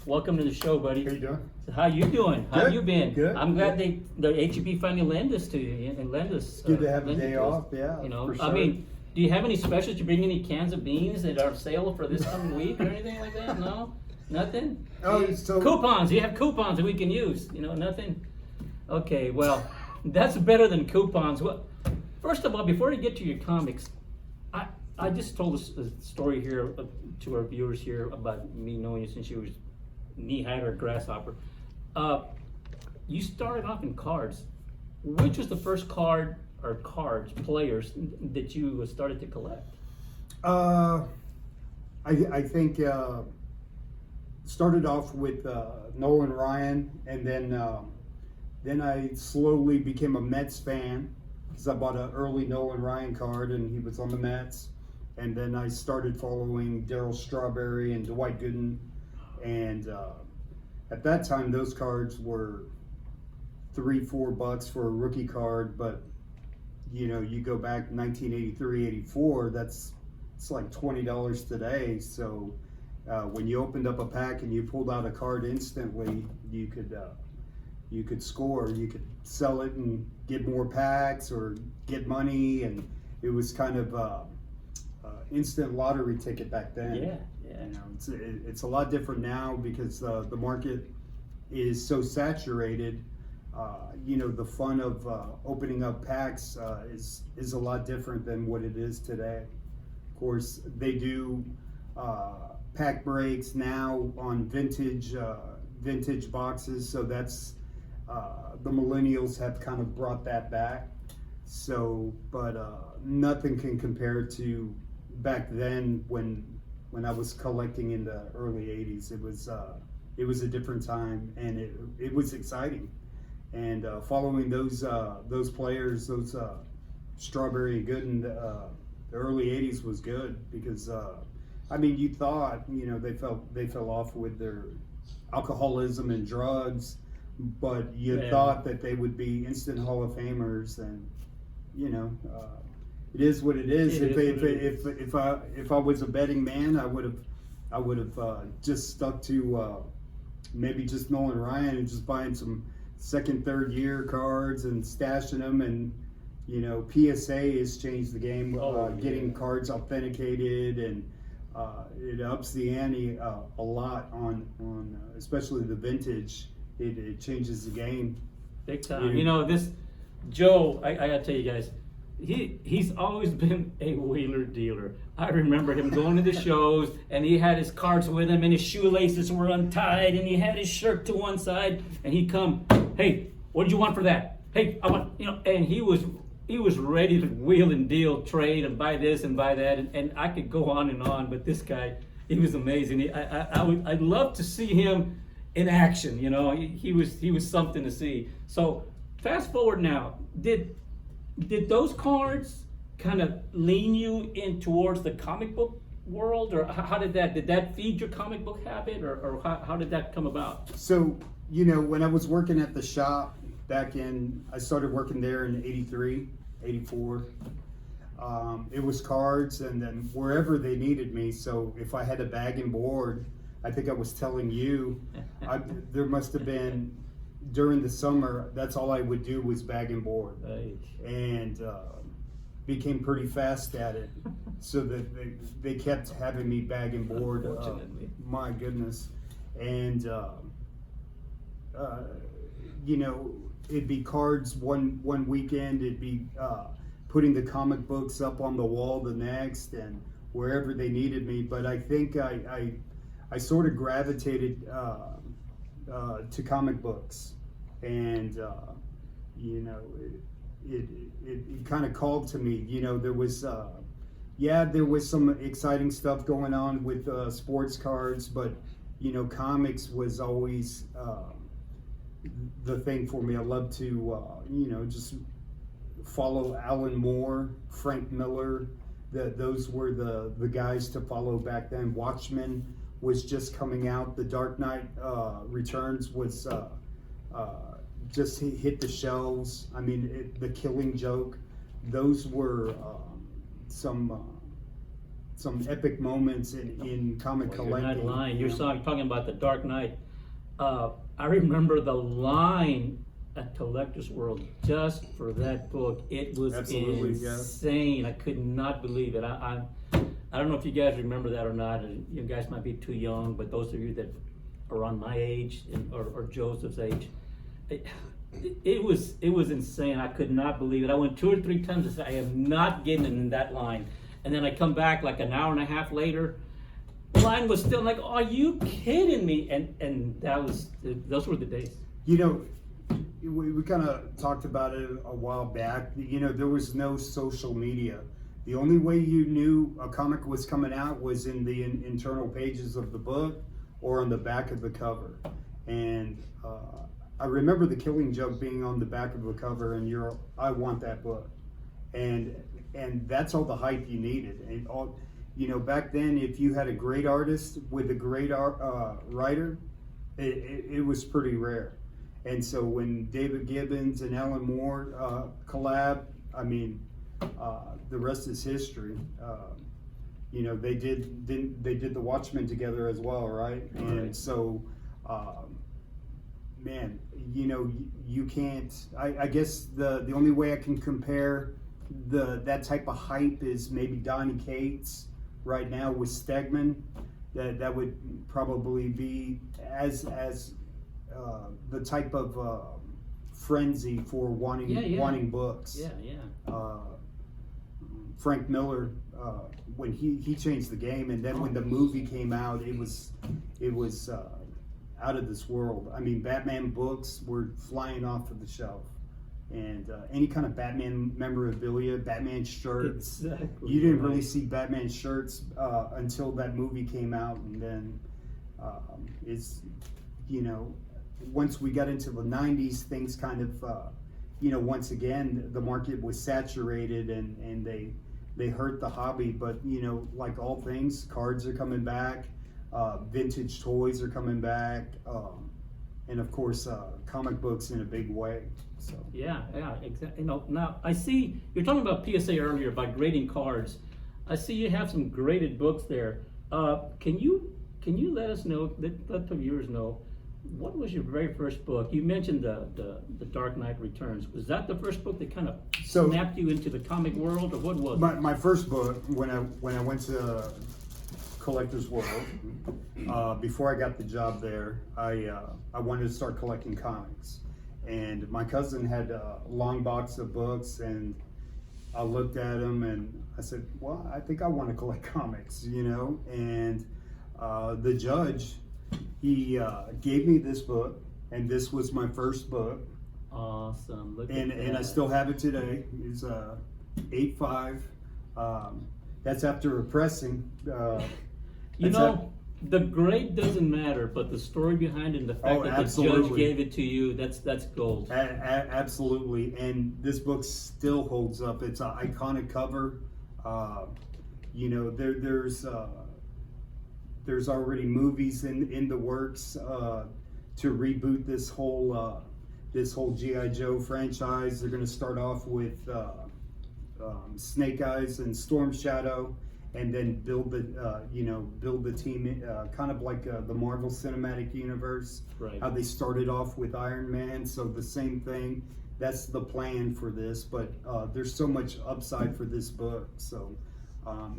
welcome to the show, buddy. How you doing? How you doing? How Good. you been? Good. I'm glad the HEB finally lend us to you and lend us. Good to have a lend it day to us. off, yeah, for I sure. mean, do you have any specials? Do you bring any cans of beans that are on sale for this coming week or anything like that? No, nothing. Oh, so Coupons. You have coupons that we can use. Nothing. Okay, well, that's better than coupons. Well, first of all, before we get to your comics, I just told a story here to our viewers here about me knowing you since you was knee-high or grasshopper. You started off in cards. Which was the first card or cards, players, that you started to collect? I think started off with Nolan Ryan, and then I slowly became a Mets fan because I bought an early Nolan Ryan card, and he was on the Mets. And then I started following Darryl Strawberry and Dwight Gooden, and at that time those cards were $3-4 for a rookie card, but you go back 1983, 84, it's like $20 today. So when you opened up a pack and you pulled out a card instantly, you could score, you could sell it and get more packs or get money, and it was kind of instant lottery ticket back then. Yeah. It's a lot different now because the market is so saturated. The fun of opening up packs is a lot different than what it is today. Of course, they do pack breaks now on vintage boxes, so that's the millennials have kind of brought that back. So, but nothing can compare to back then when I was collecting in the early 80s. It was a different time, and it was exciting. And following those players, those Strawberry and Gooden, the early 80s was good because you thought they fell off with their alcoholism and drugs, but you thought that they would be instant Hall of Famers, and it is what it is. If I was a betting man, I would have just stuck to maybe just Nolan Ryan and just buying some second, third year cards and stashing them. And PSA has changed the game. Getting cards authenticated, and it ups the ante a lot on especially the vintage. It changes the game. Big time. This Joe, I gotta tell you guys, he's always been a wheeler dealer. I remember him going to the shows, and he had his carts with him, and his shoelaces were untied, and he had his shirt to one side, and he'd come, hey, what did you want for that? Hey, I want, and he was ready to wheel and deal, trade, and buy this and buy that, and I could go on, but this guy, he was amazing. I'd love to see him in action. He was something to see. So fast forward now, did those cards kind of lean you in towards the comic book world, or how did that feed your comic book habit, or how did that come about? So, when I was working at the shop I started working there in 83, 84. It was cards, and then wherever they needed me. So if I had a bag and board, I think I was telling you, there must have been, during the summer, that's all I would do was bag and board. Right. And became pretty fast at it. So that they kept having me bag and board. Unfortunately. My goodness. And, it'd be cards one weekend, it'd be putting the comic books up on the wall the next, and wherever they needed me. But I think I sort of gravitated to comic books, and it kind of called to me. There was some exciting stuff going on with sports cards, but comics was always the thing for me. I love to just follow Alan Moore, Frank Miller. Those were the guys to follow back then. Watchmen was just coming out. The Dark Knight Returns was just hit the shelves. I mean, The Killing Joke. Those were some epic moments in comic collecting. You're not lying. You're talking about The Dark Knight. I remember the line at Collector's World just for that book. It was Absolutely, insane. I could not believe it. I don't know if you guys remember that or not. You guys might be too young, but those of you that are around my age or Joseph's age, it was insane. I could not believe it. I went 2 or 3 times and said, I am not getting in that line. And then I come back like an hour and a half later. The line was still like, are you kidding me? And those were the days. We kind of talked about it a while back. There was no social media. The only way you knew a comic was coming out was in the internal pages of the book or on the back of the cover. And I remember The Killing Joke being on the back of the cover, and I want that book. And that's all the hype you needed. And back then, if you had a great artist with a great writer, it was pretty rare. And so when David Gibbons and Alan Moore collab, I mean, the rest is history. They did the Watchmen together as well, right? And so, man, you can't. I guess the only way I can compare that type of hype is maybe Donny Cates right now with Stegman. That would probably be as the type of frenzy for wanting books. Frank Miller, when he changed the game, and then when the movie came out, it was out of this world. I mean, Batman books were flying off of the shelf, and any kind of Batman memorabilia, Batman shirts. Exactly. You didn't really see Batman shirts until that movie came out, and then once we got into the 90s, things kind of, once again, the market was saturated, and they hurt the hobby. But, like all things, cards are coming back, vintage toys are coming back, and of course, comic books in a big way. So Yeah, exactly. Now I see you're talking about PSA earlier by grading cards. I see you have some graded books there. Can you let us know, let the viewers know, what was your very first book? You mentioned the Dark Knight Returns. Was that the first book that kind of snapped you into the comic world, or what was it? My first book, when I went to Collector's World, before I got the job there, I wanted to start collecting comics, and my cousin had a long box of books, and I looked at him and I said, well, I think I want to collect comics, you know. And the judge, he gave me this book, and this was my first book. Awesome. Look And at and I that. still have it today. It's 8.5. That's after a pressing. You that's know, the grade doesn't matter, but the story behind it and the fact Oh, that the judge absolutely. gave it to you, that's gold. Absolutely, and this book still holds up. It's an iconic cover. You know, there's already movies in the works to reboot this whole GI Joe franchise. They're going to start off with Snake Eyes and Storm Shadow, and then build the team kind of like the Marvel Cinematic Universe. Right. How they started off with Iron Man, so the same thing. That's the plan for this, but there's so much upside for this book. So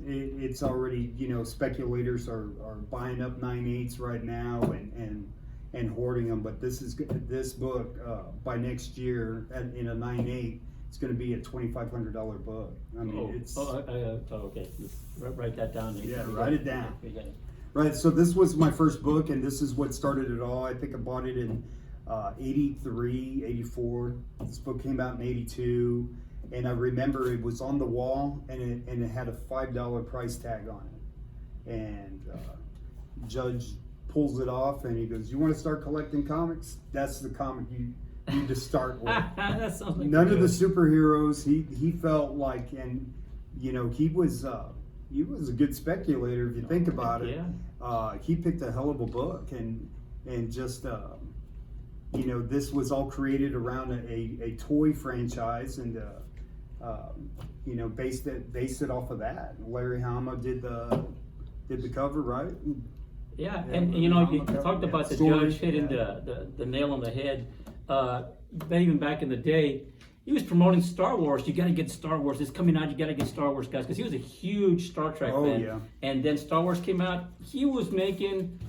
it's already, you know, speculators are buying up 9/8 right now and hoarding them. But this book by next year in a 9/8. It's going to be a $2,500 book. I mean, it's okay. Write that down. Yeah, write it down. We got it. right. So this was my first book, and this is what started it all. I think I bought it in 83, 84. This book came out in 82, and I remember it was on the wall, and it had a $5 price tag on it. And Judge pulls it off, and he goes, "You want to start collecting comics? That's the comic you need to start with." That sounds like None of the good. superheroes. He felt like, and you know, he was a good speculator if you think about it. Yeah. He picked a hell of a book, and just you know, this was all created around a toy franchise, and you know, based it off of that. Larry Hama did the cover, right? Yeah, Yeah, and you know, you I'm a- talked about the story, judge hitting yeah. the nail on the head. Even back in the day, he was promoting Star Wars. You got to get Star Wars. It's coming out. You got to get Star Wars, guys, because he was a huge Star Trek Oh, fan. yeah. And then Star Wars came out. He was making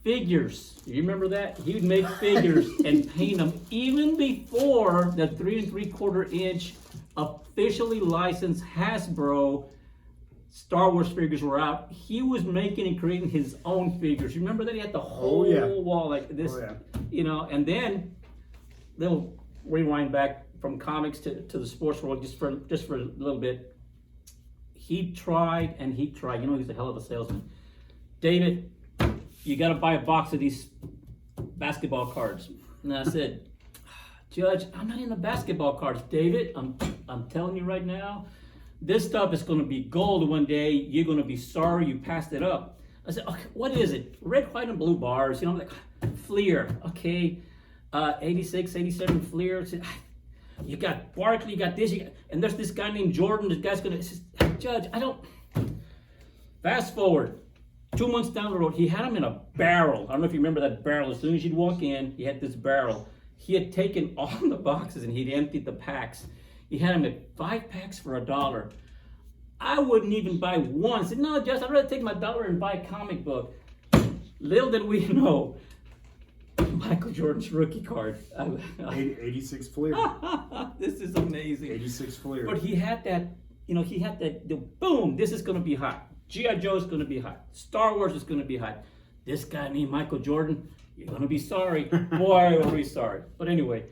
figures. You remember that? He would make figures and paint them even before the 3 3/4 inch officially licensed Hasbro Star Wars figures were out. He was making and creating his own figures. You remember that? He had the whole yeah. wall like this, Oh, yeah. you know. And then, little rewind back from comics to the sports world just for a little bit. He tried and he tried. You know, he's a hell of a salesman. David, you got to buy a box of these basketball cards. And I said, Judge, I'm not into basketball cards. David, I'm telling you right now, this stuff is going to be gold one day. You're going to be sorry you passed it up. I said, okay, what is it? Red, white, and blue bars. You know, I'm like, Fleer, okay. 86, 87 Fleer. I said, you got Barkley, you got this, and there's this guy named Jordan. This guy's going to, Judge, I don't. Fast forward. 2 months down the road, he had them in a barrel. I don't know if you remember that barrel. As soon as you'd walk in, he had this barrel. He had taken all the boxes and he'd emptied the packs. He had them at 5 packs for $1. I wouldn't even buy one. I said, no, Judge, I'd rather take my $1 and buy a comic book. Little did we know, Michael Jordan's rookie card. 86 Fleer. This is amazing. 86 Fleer. But he had that, you know, the boom, this is going to be hot. G.I. Joe is going to be hot. Star Wars is going to be hot. This guy named Michael Jordan, you're going to be sorry. Boy, are we sorry. But anyway,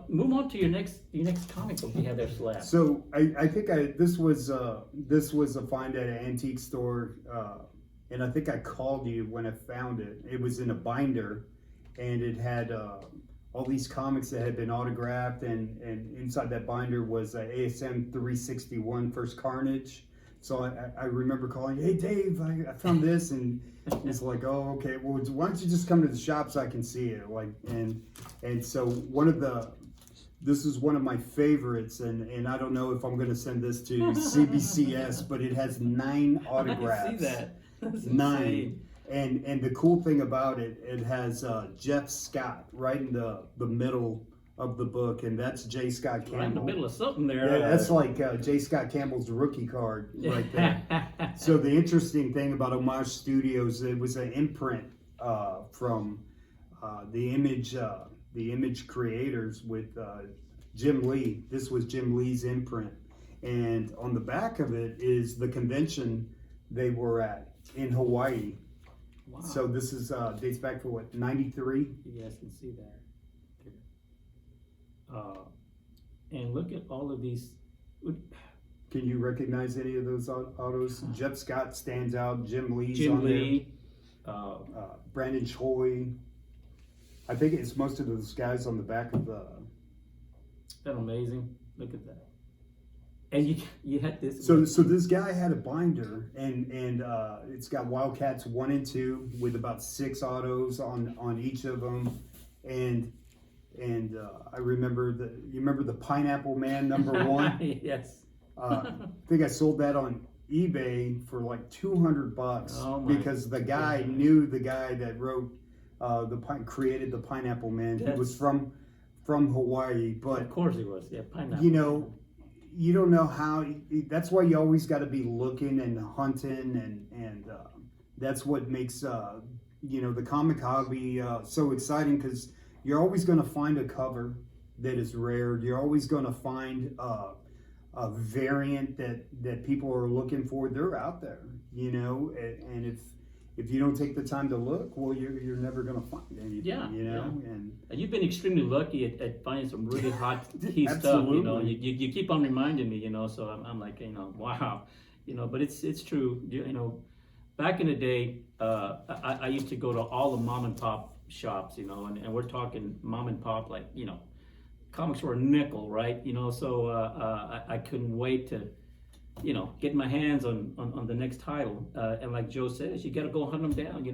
move on to your next comic book you had there, Slab. So I think this was a find at an antique store, and I think I called you when I found it. It was in a binder, and it had all these comics that had been autographed, and inside that binder was ASM 361 First Carnage. So I remember calling, hey Dave, I found this, and it's like, oh, okay, well, why don't you just come to the shop so I can see it? Like, and so this is one of my favorites, and I don't know if I'm going to send this to CBCS, but it has 9 autographs. I see that. That's 9. insane. And the cool thing about it, it has Jeff Scott right in the middle of the book, and that's J. Scott Campbell. Right in the middle of something there. Yeah, that's like J. Scott Campbell's rookie card right there. So the interesting thing about Homage Studios, it was an imprint from the Image creators with Jim Lee. This was Jim Lee's imprint, And on the back of it is the convention they were at in Hawaii. Wow. So this is dates back to what, 93? You guys can see that. And look at all of these. Can you recognize any of those autos? Jeff Scott stands out. Jim Lee's Jim on Lee. there. Brandon Choi. I think it's most of those guys on the back of the. Isn't that amazing? Look at that. And you had this. So this guy had a binder, and it's got Wildcats 1 and 2 with about 6 autos on each of them, and I remember you remember the Pineapple Man #1. Yes. I think I sold that on eBay for like $200 because the guy knew the guy that wrote created the Pineapple Man. He was from Hawaii, but of course he was. Yeah, pineapple. You know, you don't know how. That's why you always got to be looking and hunting, and that's what makes the comic hobby so exciting, because you're always going to find a cover that is rare. You're always going to find a variant that people are looking for. They're out there, and if you don't take the time to look, well, you're never going to find anything. Yeah, and you've been extremely lucky at finding some really hot key stuff. Absolutely. You keep on reminding me. So I'm like, wow, but it's true. Back in the day, I used to go to all the mom and pop shops, and we're talking mom and pop, like, comics were a nickel, right? So I couldn't wait to, get my hands on the next title. And like Joe says, you got to go hunt them down.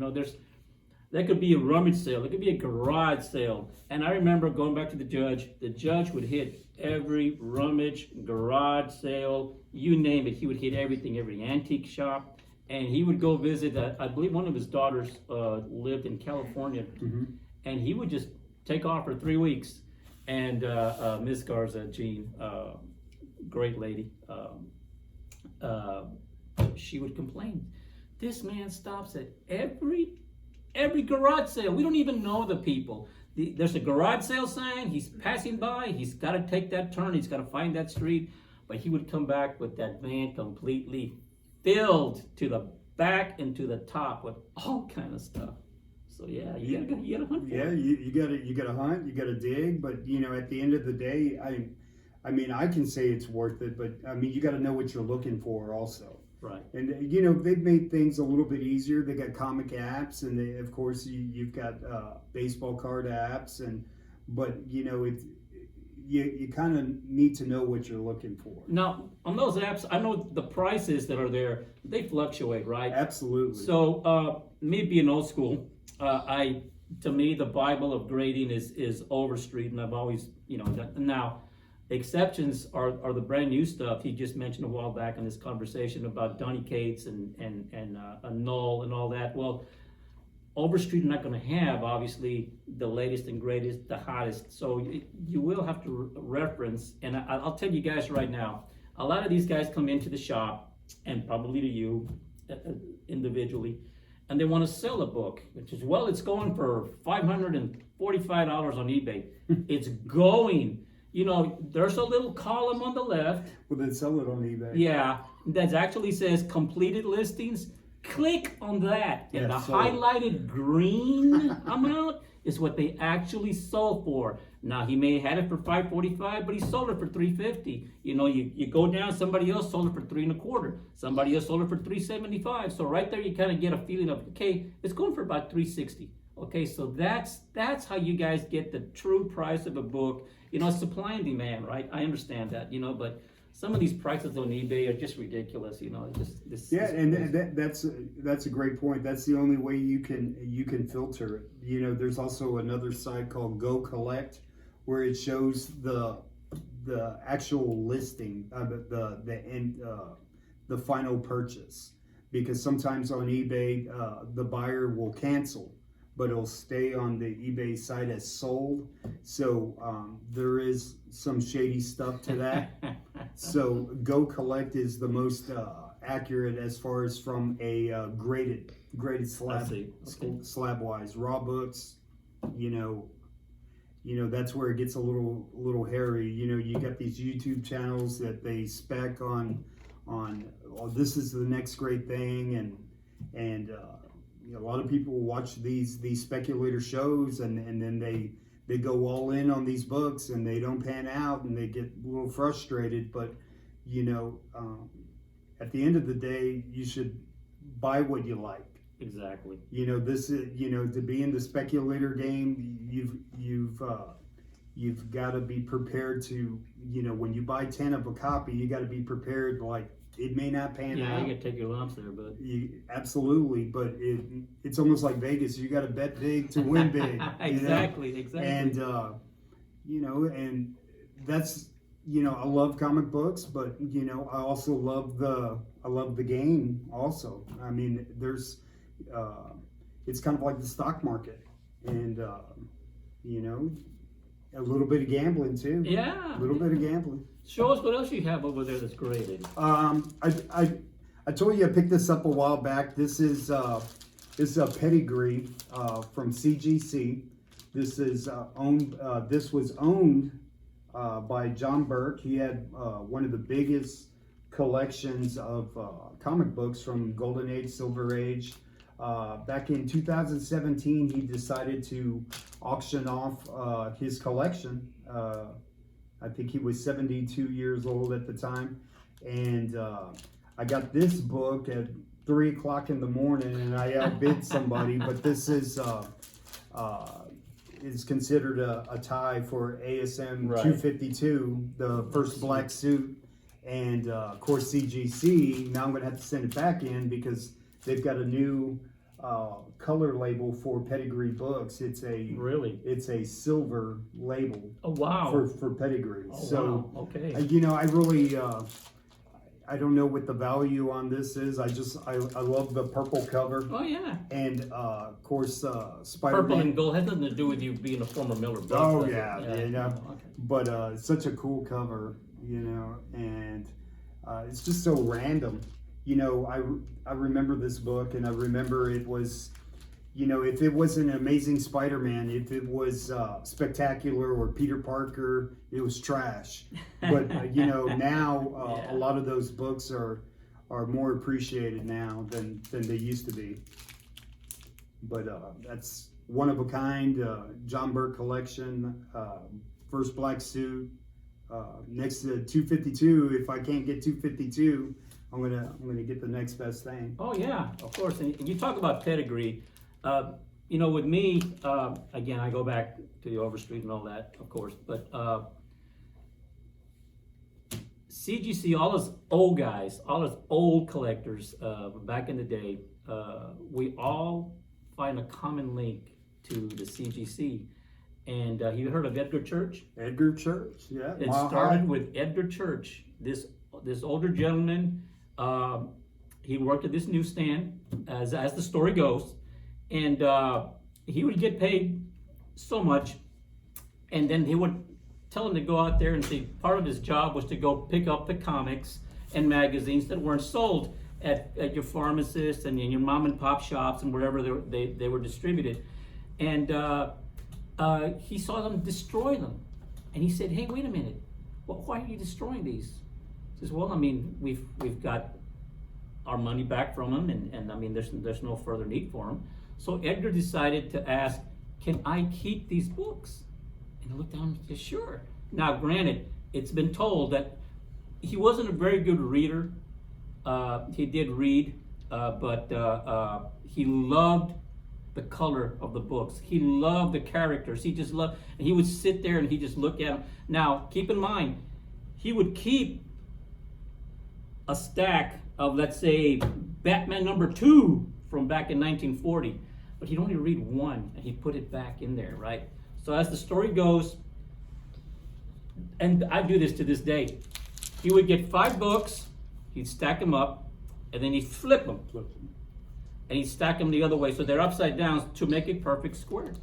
There could be a rummage sale, there could be a garage sale. And I remember going back to the judge would hit every rummage, garage sale, you name it. He would hit everything, every antique shop. And he would go visit, I believe one of his daughters lived in California. Mm-hmm. And he would just take off for 3 weeks. And Miss Garza, Jean, great lady, she would complain. This man stops at every garage sale. We don't even know the people. There's a garage sale sign. He's passing by. He's got to take that turn. He's got to find that street. But he would come back with that van completely filled to the back and to the top with all kind of stuff. So yeah, you gotta hunt for it. you gotta hunt, you gotta dig, but at the end of the day, I mean I can say it's worth it, but I mean you gotta know what you're looking for also. Right. And they've made things a little bit easier. They got comic apps, and of course you've got baseball card apps, but it's you kind of need to know what you're looking for. Now, on those apps, I know the prices that are there, they fluctuate, right? Absolutely. So, me being old school, to me, the Bible of grading is Overstreet, and I've always, now, exceptions are the brand new stuff. He just mentioned a while back in this conversation about Donny Cates and a Null and all that. Well, Overstreet are not going to have, obviously, the latest and greatest, the hottest. So you will have to reference, and I'll tell you guys right now, a lot of these guys come into the shop, and probably to you individually, and they want to sell a book, which is, well, it's going for $545 on eBay. It's going, there's a little column on the left. Well, then sell it on eBay. Yeah, that actually says completed listings. Click on that, and the highlighted green amount is what they actually sold for. Now, he may have had it for $545, but he sold it for $350. You go down, somebody else sold it for $325. Somebody else sold it for $375. So right there, you kind of get a feeling of, okay, it's going for about $360. Okay, so that's how you guys get the true price of a book. Supply and demand, right? I understand that, but some of these prices on eBay are just ridiculous, that's a great point. That's the only way you can filter it. There's also another site called Go Collect, where it shows the actual listing, the final purchase. Because sometimes on eBay, the buyer will cancel, but it'll stay on the eBay site as sold. So there is some shady stuff to that. So Go Collect is the most accurate as far as from a graded slab, slab wise. Raw books, that's where it gets a little hairy. You got these YouTube channels that they spec on, oh, this is the next great thing, and a lot of people watch these speculator shows, and then they go all in on these books, and they don't pan out, and they get a little frustrated. But at the end of the day, you should buy what you like. Exactly. This is, to be in the speculator game, you've got to be prepared to, when you buy 10 of a copy, you got to be prepared, like, it may not pan out. Yeah, you gotta take your lumps there, but absolutely, but it's almost like Vegas. You got to bet big to win big. exactly. And and that's, I love comic books, but I also love the game also. I mean, there's it's kind of like the stock market, and a little bit of gambling too. Yeah, a little bit of gambling. Show us what else you have over there that's graded. I told you I picked this up a while back. This is a pedigree from CGC. This is owned. This was owned by John Burke. He had one of the biggest collections of comic books from Golden Age, Silver Age. Back in 2017, he decided to auction off his collection. I think he was 72 years old at the time. And I got this book at 3 o'clock in the morning, and I outbid somebody, but this is considered a tie for ASM 252, the first black suit. And of course, CGC, now I'm going to have to send it back in because they've got a new color label for pedigree books. It's a silver label. Oh wow! For pedigree. Oh, so wow. Okay. I really I don't know what the value on this is. I love the purple cover. Oh yeah. And of course, Spider-Man. Purple and gold has nothing to do with you being a former Miller Buck. Oh does it? yeah. Okay. But it's such a cool cover, and it's just so random. I remember this book, and I remember it was, if it was an Amazing Spider-Man, if it was Spectacular or Peter Parker, it was trash. But now a lot of those books are more appreciated now than they used to be. But that's one of a kind, John Burke collection, first black suit. Next to 252, if I can't get 252, I'm gonna get the next best thing. Oh yeah, of course. And you talk about pedigree. With me, again, I go back to the Overstreet and all that, of course. But CGC, all those old guys, all those old collectors back in the day, we all find a common link to the CGC. And you heard of Edgar Church? Edgar Church, yeah. It started with Edgar Church. This older gentleman, he worked at this newsstand, as the story goes, and he would get paid so much, and then he would tell him to go out there and see. Part of his job was to go pick up the comics and magazines that weren't sold at your pharmacists and in your mom and pop shops and wherever they were distributed, and he saw them destroy them, and he said, "Hey, wait a minute, why are you destroying these?" He says, "Well, I mean, we've got our money back from them, and I mean, there's no further need for them." So Edgar decided to ask, "Can I keep these books?" And he looked down and said, "Sure." Now, granted, it's been told that he wasn't a very good reader. He did read, but he loved the color of the books. He loved the characters. He just loved, and he would sit there and he just look at them. Now, keep in mind, he would keep a stack of, let's say, Batman #2 from back in 1940, but he'd only read one, and he'd put it back in there, right? So as the story goes, and I do this to this day, he would get 5 books, he'd stack them up, and then he'd flip them. And he'd stack them the other way, so they're upside down to make a perfect square.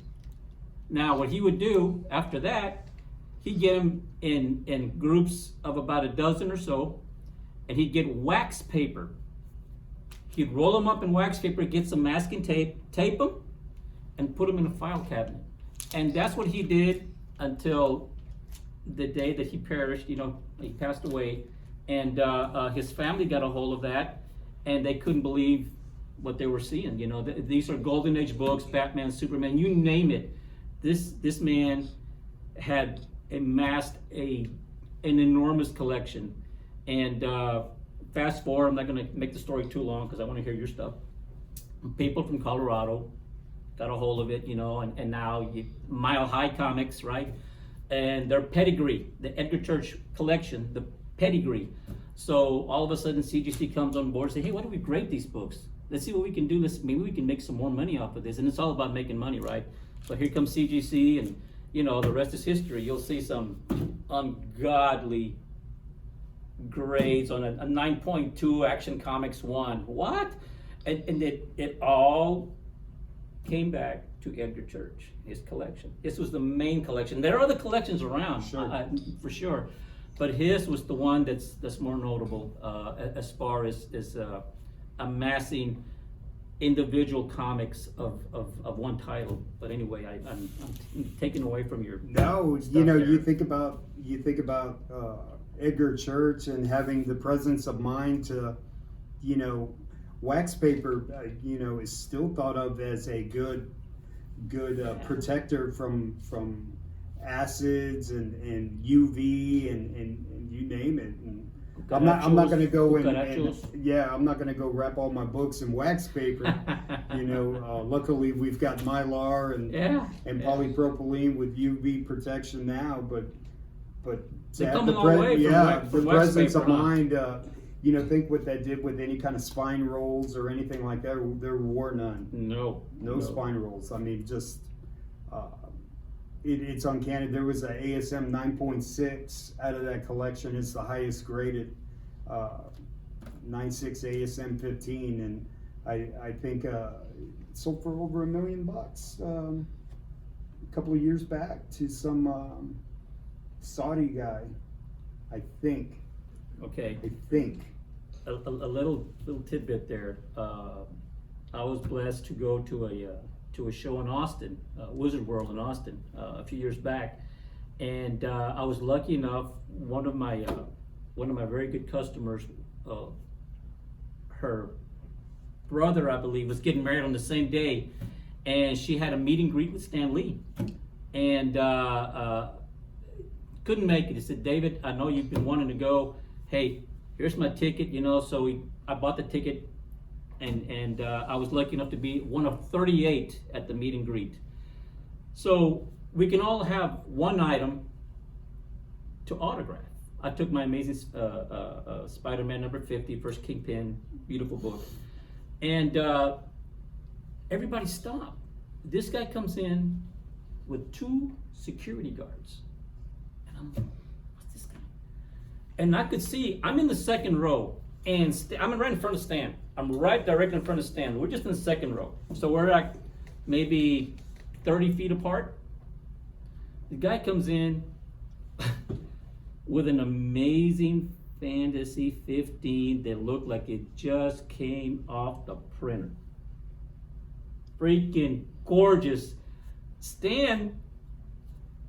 Now, what he would do after that, he'd get them in groups of about a dozen or so, and he'd get wax paper. He'd roll them up in wax paper, get some masking tape, tape them, and put them in a file cabinet. And that's what he did until the day that he perished. He passed away, and his family got a hold of that, and they couldn't believe what they were seeing. These are Golden Age books, Batman, Superman, you name it. This man had amassed an enormous collection. And fast forward, I'm not going to make the story too long because I want to hear your stuff. People from Colorado got a hold of it, and now Mile High Comics, right? And their pedigree, the Edgar Church collection, the pedigree. So all of a sudden CGC comes on board and say, hey, why don't we grade these books? Let's see what we can do. Maybe we can make some more money off of this. And it's all about making money, right? So here comes CGC, and the rest is history. You'll see some ungodly grades on a 9.2 Action Comics 1. What? And it all came back to Edgar Church, his collection. This was the main collection. There are other collections around, Sure. For sure, but his was the one that's more notable as far as amassing individual comics of one title. But anyway, I'm taking away from your No, stuff there. there. you think about Edgar Church and having the presence of mind to, wax paper, is still thought of as a good protector from acids and UV and you name it. And I'm not going to go I'm not going to go wrap all my books in wax paper. Luckily we've got Mylar and polypropylene with UV protection now, but to They have come the a long way the from wax presence paper, of huh? mind. Think what that did with any kind of spine rolls or anything like that. There were none. No Spine rolls. I mean, just it's uncanny. There was a ASM 9.6 out of that collection. It's the highest graded 9.6 ASM 15, and I think it sold for over $1 million a couple of years back to some Saudi guy. I think. Okay. I A little tidbit there. I was blessed to go to a show in Austin, Wizard World in Austin, a few years back, and I was lucky enough. One of my very good customers, her brother, I believe, was getting married on the same day, and she had a meet and greet with Stan Lee, and couldn't make it. He said, David, I know you've been wanting to go. Hey, here's my ticket, so I bought the ticket, and I was lucky enough to be one of 38 at the meet and greet. So we can all have one item to autograph. I took my Amazing Spider-Man number 50, first Kingpin, beautiful book, and everybody stopped. This guy comes in with 2 security guards, and I'm like, what's this guy? And I could see, I'm in the second row, and I'm right in front of Stan. I'm right directly in front of Stan. We're just in the second row. So we're like maybe 30 feet apart. The guy comes in with an amazing Fantasy 15 that looked like it just came off the printer. Freaking gorgeous. Stan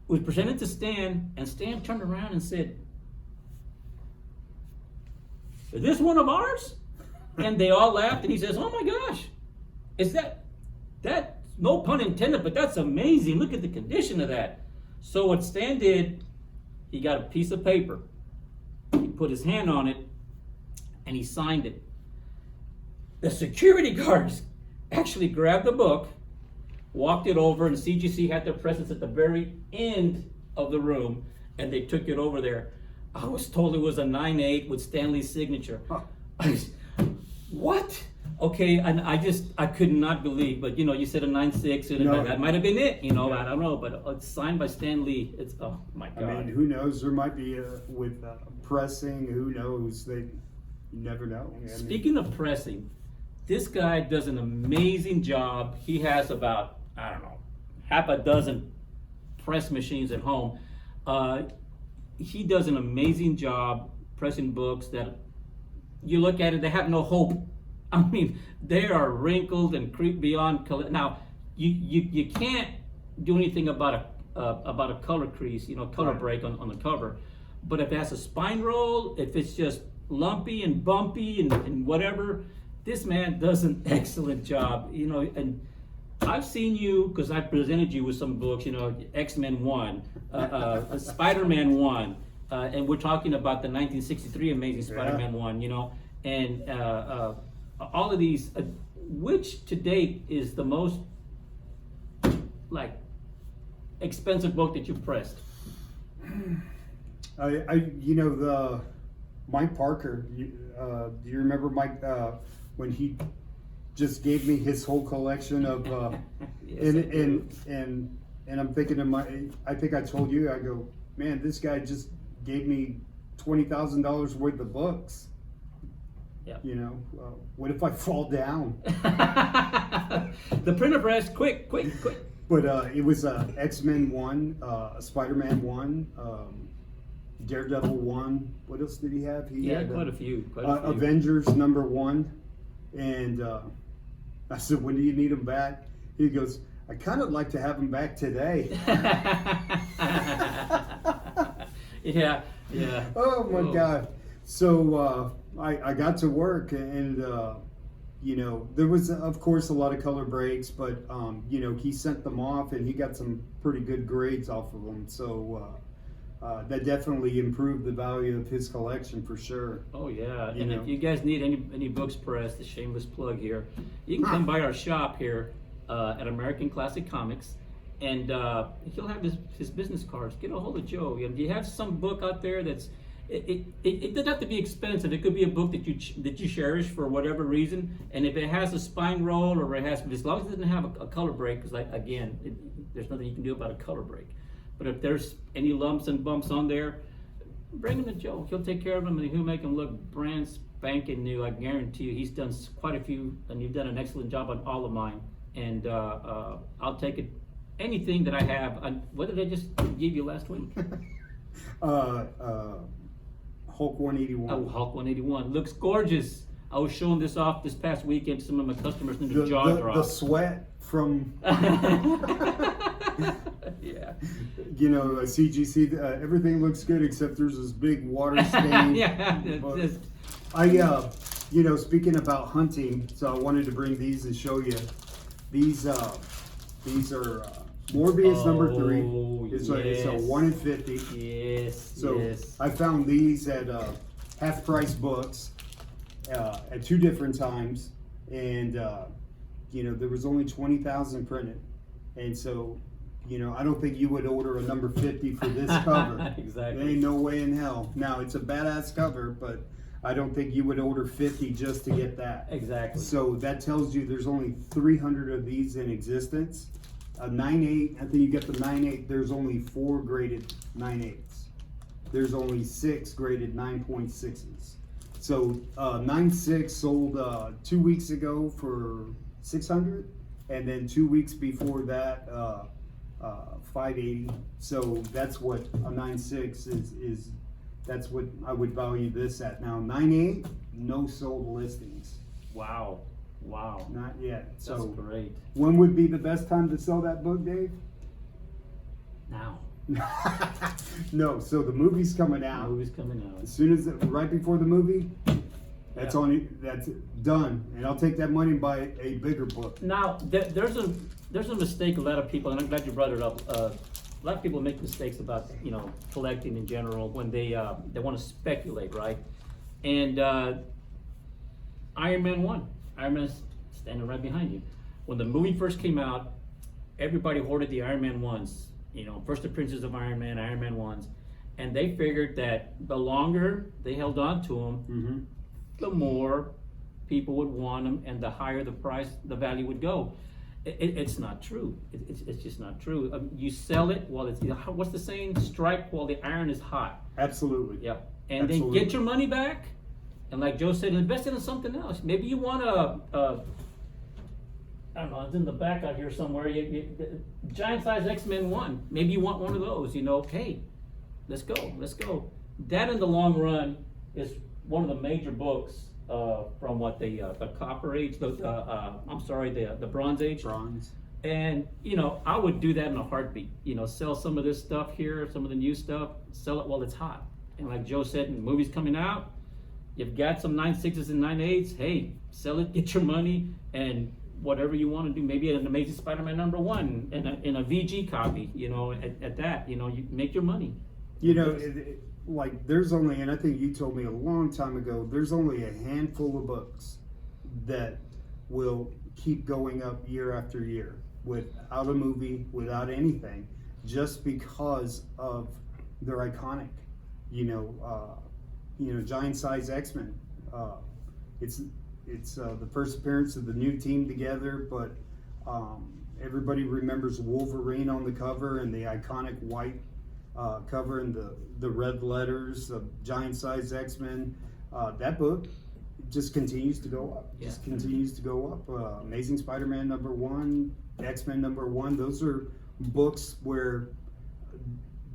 was presented to Stan, and Stan turned around and said, is this one of ours? And they all laughed, and he says, oh my gosh, is that, no pun intended, but that's amazing. Look at the condition of that. So what Stan did, he got a piece of paper, he put his hand on it, and he signed it. The security guards actually grabbed the book, walked it over, and CGC had their presence at the very end of the room, and they took it over there. I was told it was a 9.8 with Stanley's signature. What? Okay, and I could not believe, but you said a 9.6, and No. that might have been it, Yeah. I don't know, but it's signed by Stan Lee. It's, oh my God. mean, who knows? There might be with pressing. Who knows? You never know. I mean, Speaking of pressing, this guy does an amazing job. He has about, I don't know, half a dozen press machines at home. He does an amazing job pressing books that you look at it, they have no hope. I mean, they are wrinkled and creep beyond. Now, you can't do anything about about a color crease, color Right. break on the cover. But if it has a spine roll, if it's just lumpy and bumpy and whatever, this man does an excellent job, and I've seen you, because I presented you with some books, X-Men 1, Spider-Man 1, and we're talking about the 1963 Amazing Spider-Man 1, and all of these, which to date is the most, expensive book that you've pressed? The Mike Parker. Do you remember Mike when he just gave me his whole collection of? Yes, I do. And I'm thinking I think I told you, I go, man, this guy just gave me $20,000 worth of books. Yeah. What if I fall down? The printer press, quick. But it was X-Men 1, Spider-Man 1, Daredevil 1. What else did he have? He had quite a few. Avengers #1. And I said, when do you need him back? He goes, I kind of like to have him back today. Yeah. Oh my God. So I got to work, and there was of course a lot of color breaks, but he sent them off and he got some pretty good grades off of them. So that definitely improved the value of his collection for sure. Oh yeah, and if you guys need any books pressed, a shameless plug here, you can come by our shop here at American Classic Comics, and he'll have his business cards. Get a hold of Joe. Do you have some book out there that's it doesn't have to be expensive. It could be a book that you cherish for whatever reason, and if it has a spine roll or as long as it doesn't have a color break, because there's nothing you can do about a color break. But if there's any lumps and bumps on there, bring him to Joe. He'll take care of them, and he'll make them look brand spanking new. I guarantee you, he's done quite a few, and you've done an excellent job on all of mine. And I'll take it. Anything that I have. What did I just give you last week? Hulk 181. Oh, Hulk 181 looks gorgeous. I was showing this off this past weekend to some of my customers, and the jaw dropped. The sweat from. Yeah. CGC, everything looks good except there's this big water stain. Yeah. Speaking about hunting, so I wanted to bring these and show you. These are Morbius #3. It's a 1 in 50. Yes. So yes. I found these at half price books at 2 different times, and there was only 20,000 printed, and so. I don't think you would order a number 50 for this cover. Exactly. There ain't no way in hell. Now, it's a badass cover, but I don't think you would order 50 just to get that. Exactly. So that tells you there's only 300 of these in existence. A 9.8, I think you get the 9.8, there's only 4 graded 9.8s. There's only 6 graded 9.6s. So 9.6 sold 2 weeks ago for 600, and then 2 weeks before that, 580. So that's what a 9.6 is. That's what I would value this at. Now 9.8, no sold listings. Wow. Not yet. So That's great. when would be the best time to sell that book, Dave? Now. No. So the movie's coming out. Movie's coming out. As soon as right before the movie, that's Yeah. that's done, and I'll take that money and buy a bigger book. Now, there's a mistake a lot of people, and I'm glad you brought it up. A lot of people make mistakes about collecting in general when they want to speculate, right? And Iron Man 1, Iron Man's standing right behind you. When the movie first came out, everybody hoarded the Iron Man 1s. First appearances of Iron Man 1s, and they figured that the longer they held on to them, Mm-hmm. the more people would want them, and the higher the price, the value would go. It's not true. It's just not true. You sell it while it's, what's the saying? Strike while the iron is hot. Absolutely. Yep. And Absolutely. then get your money back. And like Joe said, invest it in something else. Maybe you want I don't know, it's in the back out here somewhere. Giant size X-Men 1. Maybe you want one of those. Hey, let's go. That in the long run is one of the major books from what the Copper Age, the Bronze Age. Bronze. And, I would do that in a heartbeat. Sell some of this stuff here, some of the new stuff, sell it while it's hot. And like Joe said, in movies coming out, you've got some 9.6s and 9.8s, hey, sell it, get your money, and whatever you want to do, maybe an Amazing Spider-Man #1 in a VG copy, at that, you make your money. Like there's only, and I think you told me a long time ago, there's only a handful of books that will keep going up year after year without a movie, without anything, just because of their iconic, giant size X-Men. It's the first appearance of the new team together, but everybody remembers Wolverine on the cover and the iconic white cover and the red letters of giant size X-Men. That book just continues to go up. Yeah. Just continues to go up. Amazing Spider-Man #1, X-Men #1. Those are books where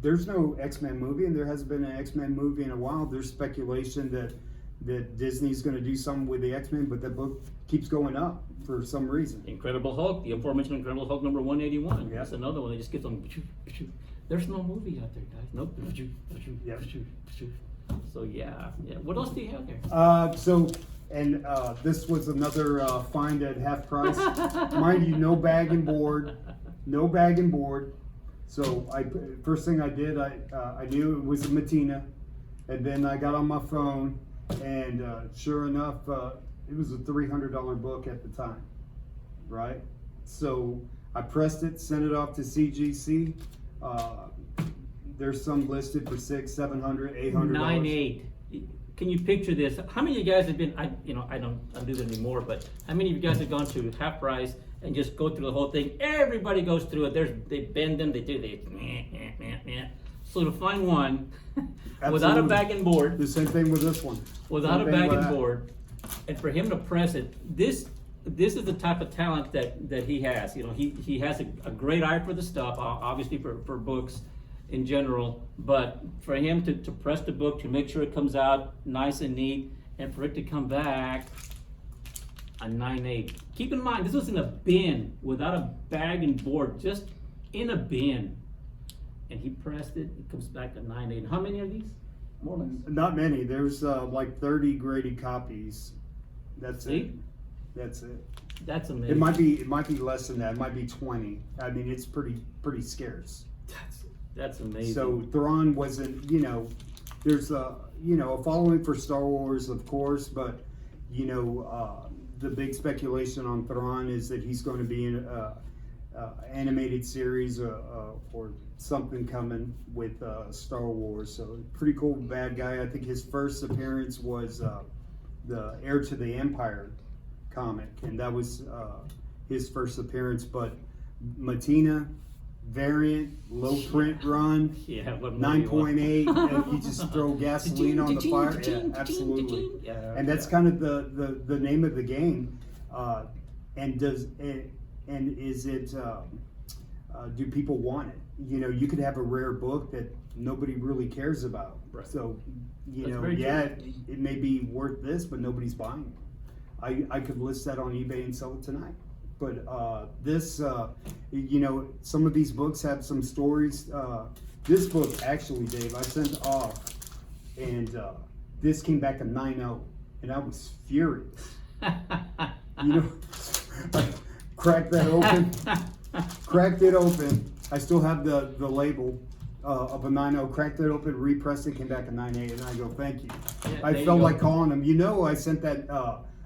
there's no X-Men movie, and there hasn't been an X-Men movie in a while. There's speculation that Disney's going to do something with the X-Men, but that book keeps going up for some reason. Incredible Hulk, the aforementioned Incredible Hulk #181. Yeah. That's another one that just gets on. There's no movie out there, guys. Nope. Yeah. So yeah. What else do you have there? This was another find at half price. Mind you, no bag and board. So first thing I did, I knew it was a Matina, and then I got on my phone, and sure enough, it was a $300 book at the time, right? So I pressed it, sent it off to CGC. There's some listed for $600, $700, $800. 9.8. Can you picture this? How many of you guys have been? I don't do that anymore. But how many of you guys have gone to half price and just go through the whole thing? Everybody goes through it. They bend them. They do. So to find one without a bag and board, The same thing with this one. without a Same thing bag with and that. board, and for him to press it, this is the type of talent that he has. He has a great eye for the stuff, obviously for books in general, but for him to press the book, to make sure it comes out nice and neat, and for it to come back a 9.8. Keep in mind, this was in a bin without a bag and board, just in a bin. And he pressed it, it comes back a 9.8. How many are these? More or less. Not many. There's like 30 graded copies. That's See? it. That's it. That's amazing. It might be less than that. It might be 20. I mean, it's pretty scarce. That's amazing. So Thrawn wasn't, there's a following for Star Wars, of course, but the big speculation on Thrawn is that he's going to be in animated series or something coming with Star Wars. So pretty cool bad guy. I think his first appearance was the Heir to the Empire comic, and that was his first appearance. But Matina variant, low print run, yeah, what more do you want? 9.8, and you just throw gasoline on the fire. Yeah, absolutely. Yeah, And that's kind of the name of the game. And is it? Do people want it? You could have a rare book that nobody really cares about. Right. So That's very true. it may be worth this, but nobody's buying it. I could list that on eBay and sell it tonight. But this, some of these books have some stories. This book, actually, Dave, I sent off, and this came back a 9.0, and I was furious. I cracked it open. I still have the label of a 9.0. Cracked it open, repressed it, came back a 9.8, and I go, thank you. Yeah, I felt like calling them. I sent that.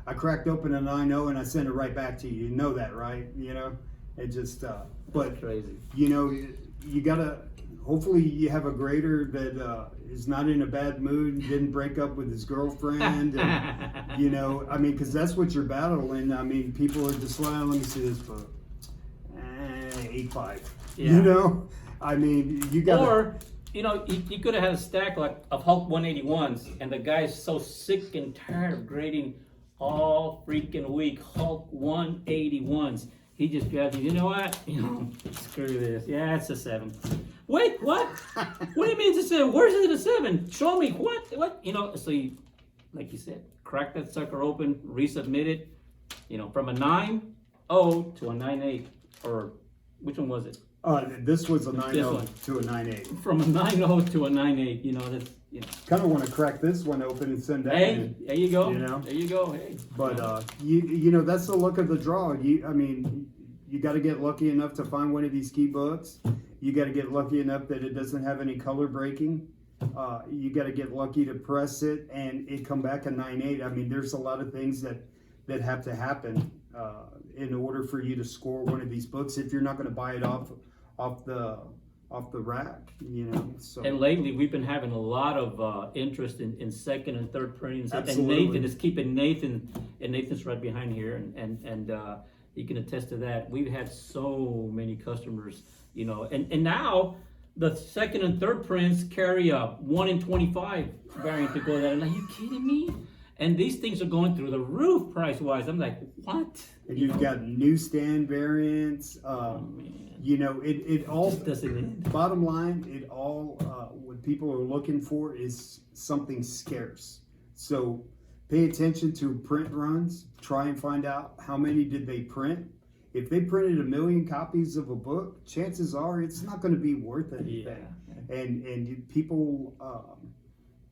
I cracked open a 9.0 and I sent it right back to you. You know that, right? It just. But crazy. You gotta. Hopefully, you have a grader that is not in a bad mood, didn't break up with his girlfriend, and, because that's what you're battling. People are just like, let me see this book. 8.5. Yeah. You got. Or, you could have had a stack of Hulk 181s, and the guy's so sick and tired of grading all freaking week Hulk 181s. He just grabs you. You know what? Screw this. Yeah, it's a 7. Wait, what? What do you mean it's a 7? Where's it a 7? Show me what? So you, like you said, crack that sucker open, resubmit it. From a 9.0 to a 9.8, or which one was it? This was a This 9.0 one. to a 9.8. From a 9.0 to a 9.8, you know, that's, you know. Kind of want to crack this one open and send that Hey, in. there you go. You know? There you go. Hey. But you know, that's the luck of the draw. I mean, you got to get lucky enough to find one of these key books. You got to get lucky enough that it doesn't have any color breaking. You got to get lucky to press it and it come back a 9.8. I mean, there's a lot of things that have to happen in order for you to score one of these books if you're not going to buy it off the rack, you know. So. And lately, we've been having a lot of interest in second and third printings. Absolutely. And Nathan is keeping Nathan's right behind here, and he can attest to that. We've had so many customers, you know, and now the second and third prints carry a 1 in 25 variant to go with that. And are you kidding me? And these things are going through the roof price-wise. I'm like, what? And you've got newsstand variants. You know, it all doesn't end. Bottom line, it all what people are looking for is something scarce. So pay attention to print runs. Try and find out how many did they print. If they printed 1 million copies of a book, chances are it's not going to be worth anything. Yeah. And people,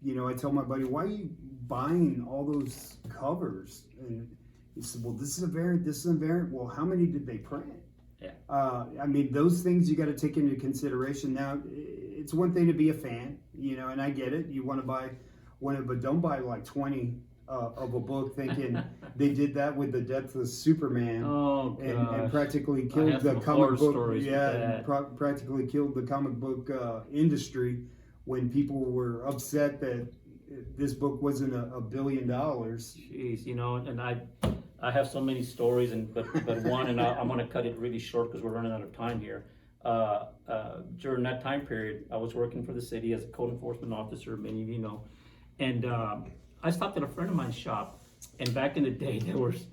you know, I tell my buddy, why are you buying all those covers? And he said, well, this is a variant, this is a variant. Well, how many did they print? Yeah. I mean, those things you got to take into consideration. Now, it's one thing to be a fan, you know, and I get it. You want to buy one, but don't buy like 20 of a book thinking they did that with the death of Superman. Oh, and practically I killed have the some comic horror book. stories with Yeah, that. and practically killed the comic book industry when people were upset that this book wasn't $1 billion. Jeez, you know, and I have so many stories, but one, and I'm going to cut it really short because we're running out of time here. During that time period, I was working for the city as a code enforcement officer, many of you know, and I stopped at a friend of mine's shop, and back in the day, there was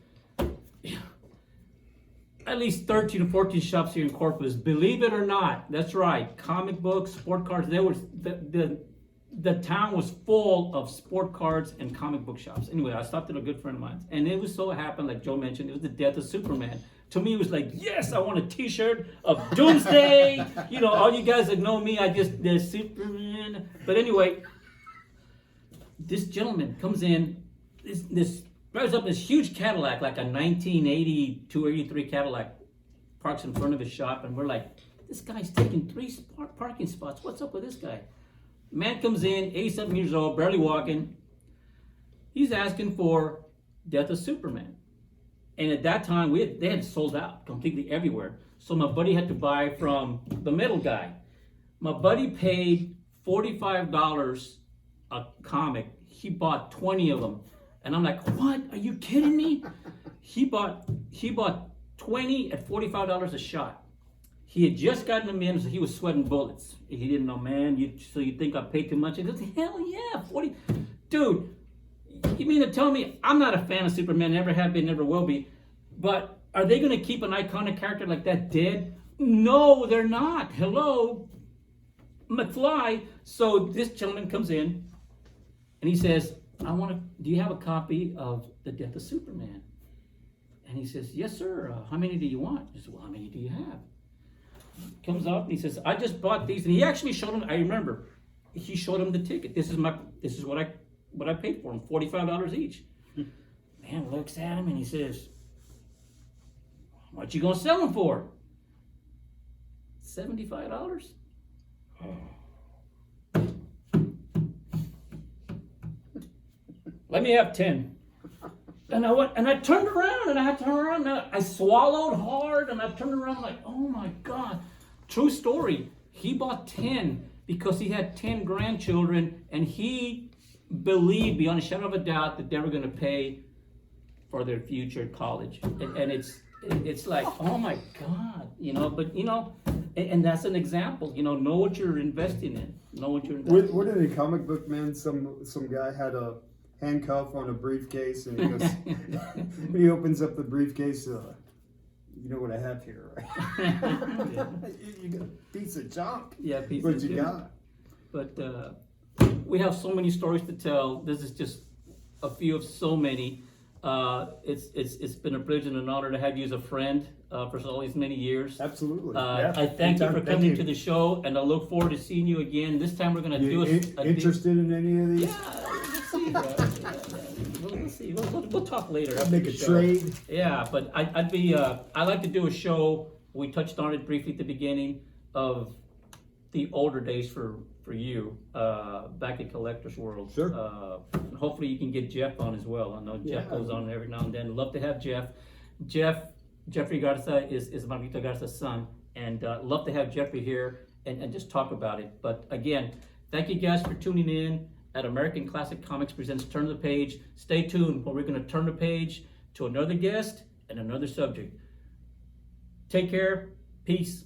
at least 13 or 14 shops here in Corpus. Believe it or not, that's right, comic books, sport cards. There was the town was full of sport cards and comic book shops. Anyway, I stopped at a good friend of mine, and it was so happened, like Joe mentioned, it was the death of Superman. To me, it was like, yes, I want a T-shirt of Doomsday. You know, all you guys that know me, the Superman. But anyway, this gentleman comes in, this drives up this huge Cadillac, like a 1982 or 83 Cadillac, parks in front of his shop, and we're like, this guy's taking 3 parking spots. What's up with this guy? Man comes in, 87 years old, barely walking. He's asking for Death of Superman. And at that time, they had sold out completely everywhere. So my buddy had to buy from the middle guy. My buddy paid $45 a comic. He bought 20 of them. And I'm like, what? Are you kidding me? He bought 20 at $45 a shot. He had just gotten them in, so he was sweating bullets. He didn't know, man, so you think I paid too much? He goes, hell yeah, 40. Dude, you mean to tell me I'm not a fan of Superman, never have been, never will be, but are they going to keep an iconic character like that dead? No, they're not. Hello, McFly. So this gentleman comes in, and he says, do you have a copy of The Death of Superman? And he says, yes, sir. How many do you want? He says, well, how many do you have? Comes up and he says, I just bought these. And he actually showed him, I remember, he showed him the ticket. This is what I paid for them, $45 each. Man looks at him and he says, what you gonna sell them for? $75? Let me have 10. And I turned around and I swallowed hard and I turned around like, oh my God. True story. He bought 10 because he had 10 grandchildren and he believed beyond a shadow of a doubt that they were going to pay for their future college. And it's like, oh my God, you know, but you know, and that's an example, you know what you're investing in. Know what you're investing in. What in a comic book, man, some guy had a handcuff on a briefcase and he goes, he opens up the briefcase, you know what I have here, right? you got a piece of junk. Yeah, piece what of you junk. got. But we have so many stories to tell. This is just a few of so many. It's been a privilege and an honor to have you as a friend for all these many years. Absolutely. I thank you for coming to the show, and I look forward to seeing you again. This time we're going to do interested in any of these? We'll see. We'll talk later. I'll make a trade. Yeah, but I'd like to do a show. We touched on it briefly at the beginning of the older days for you back at Collector's World. Sure. And hopefully you can get Jeff on as well. I know Jeff goes on every now and then. Love to have Jeff. Jeffrey Garza is Margarita Garza's son, and love to have Jeffrey here and just talk about it. But again, thank you guys for tuning in at American Classic Comics presents Turn the Page. Stay tuned, where we're going to turn the page to another guest and another subject. Take care. Peace.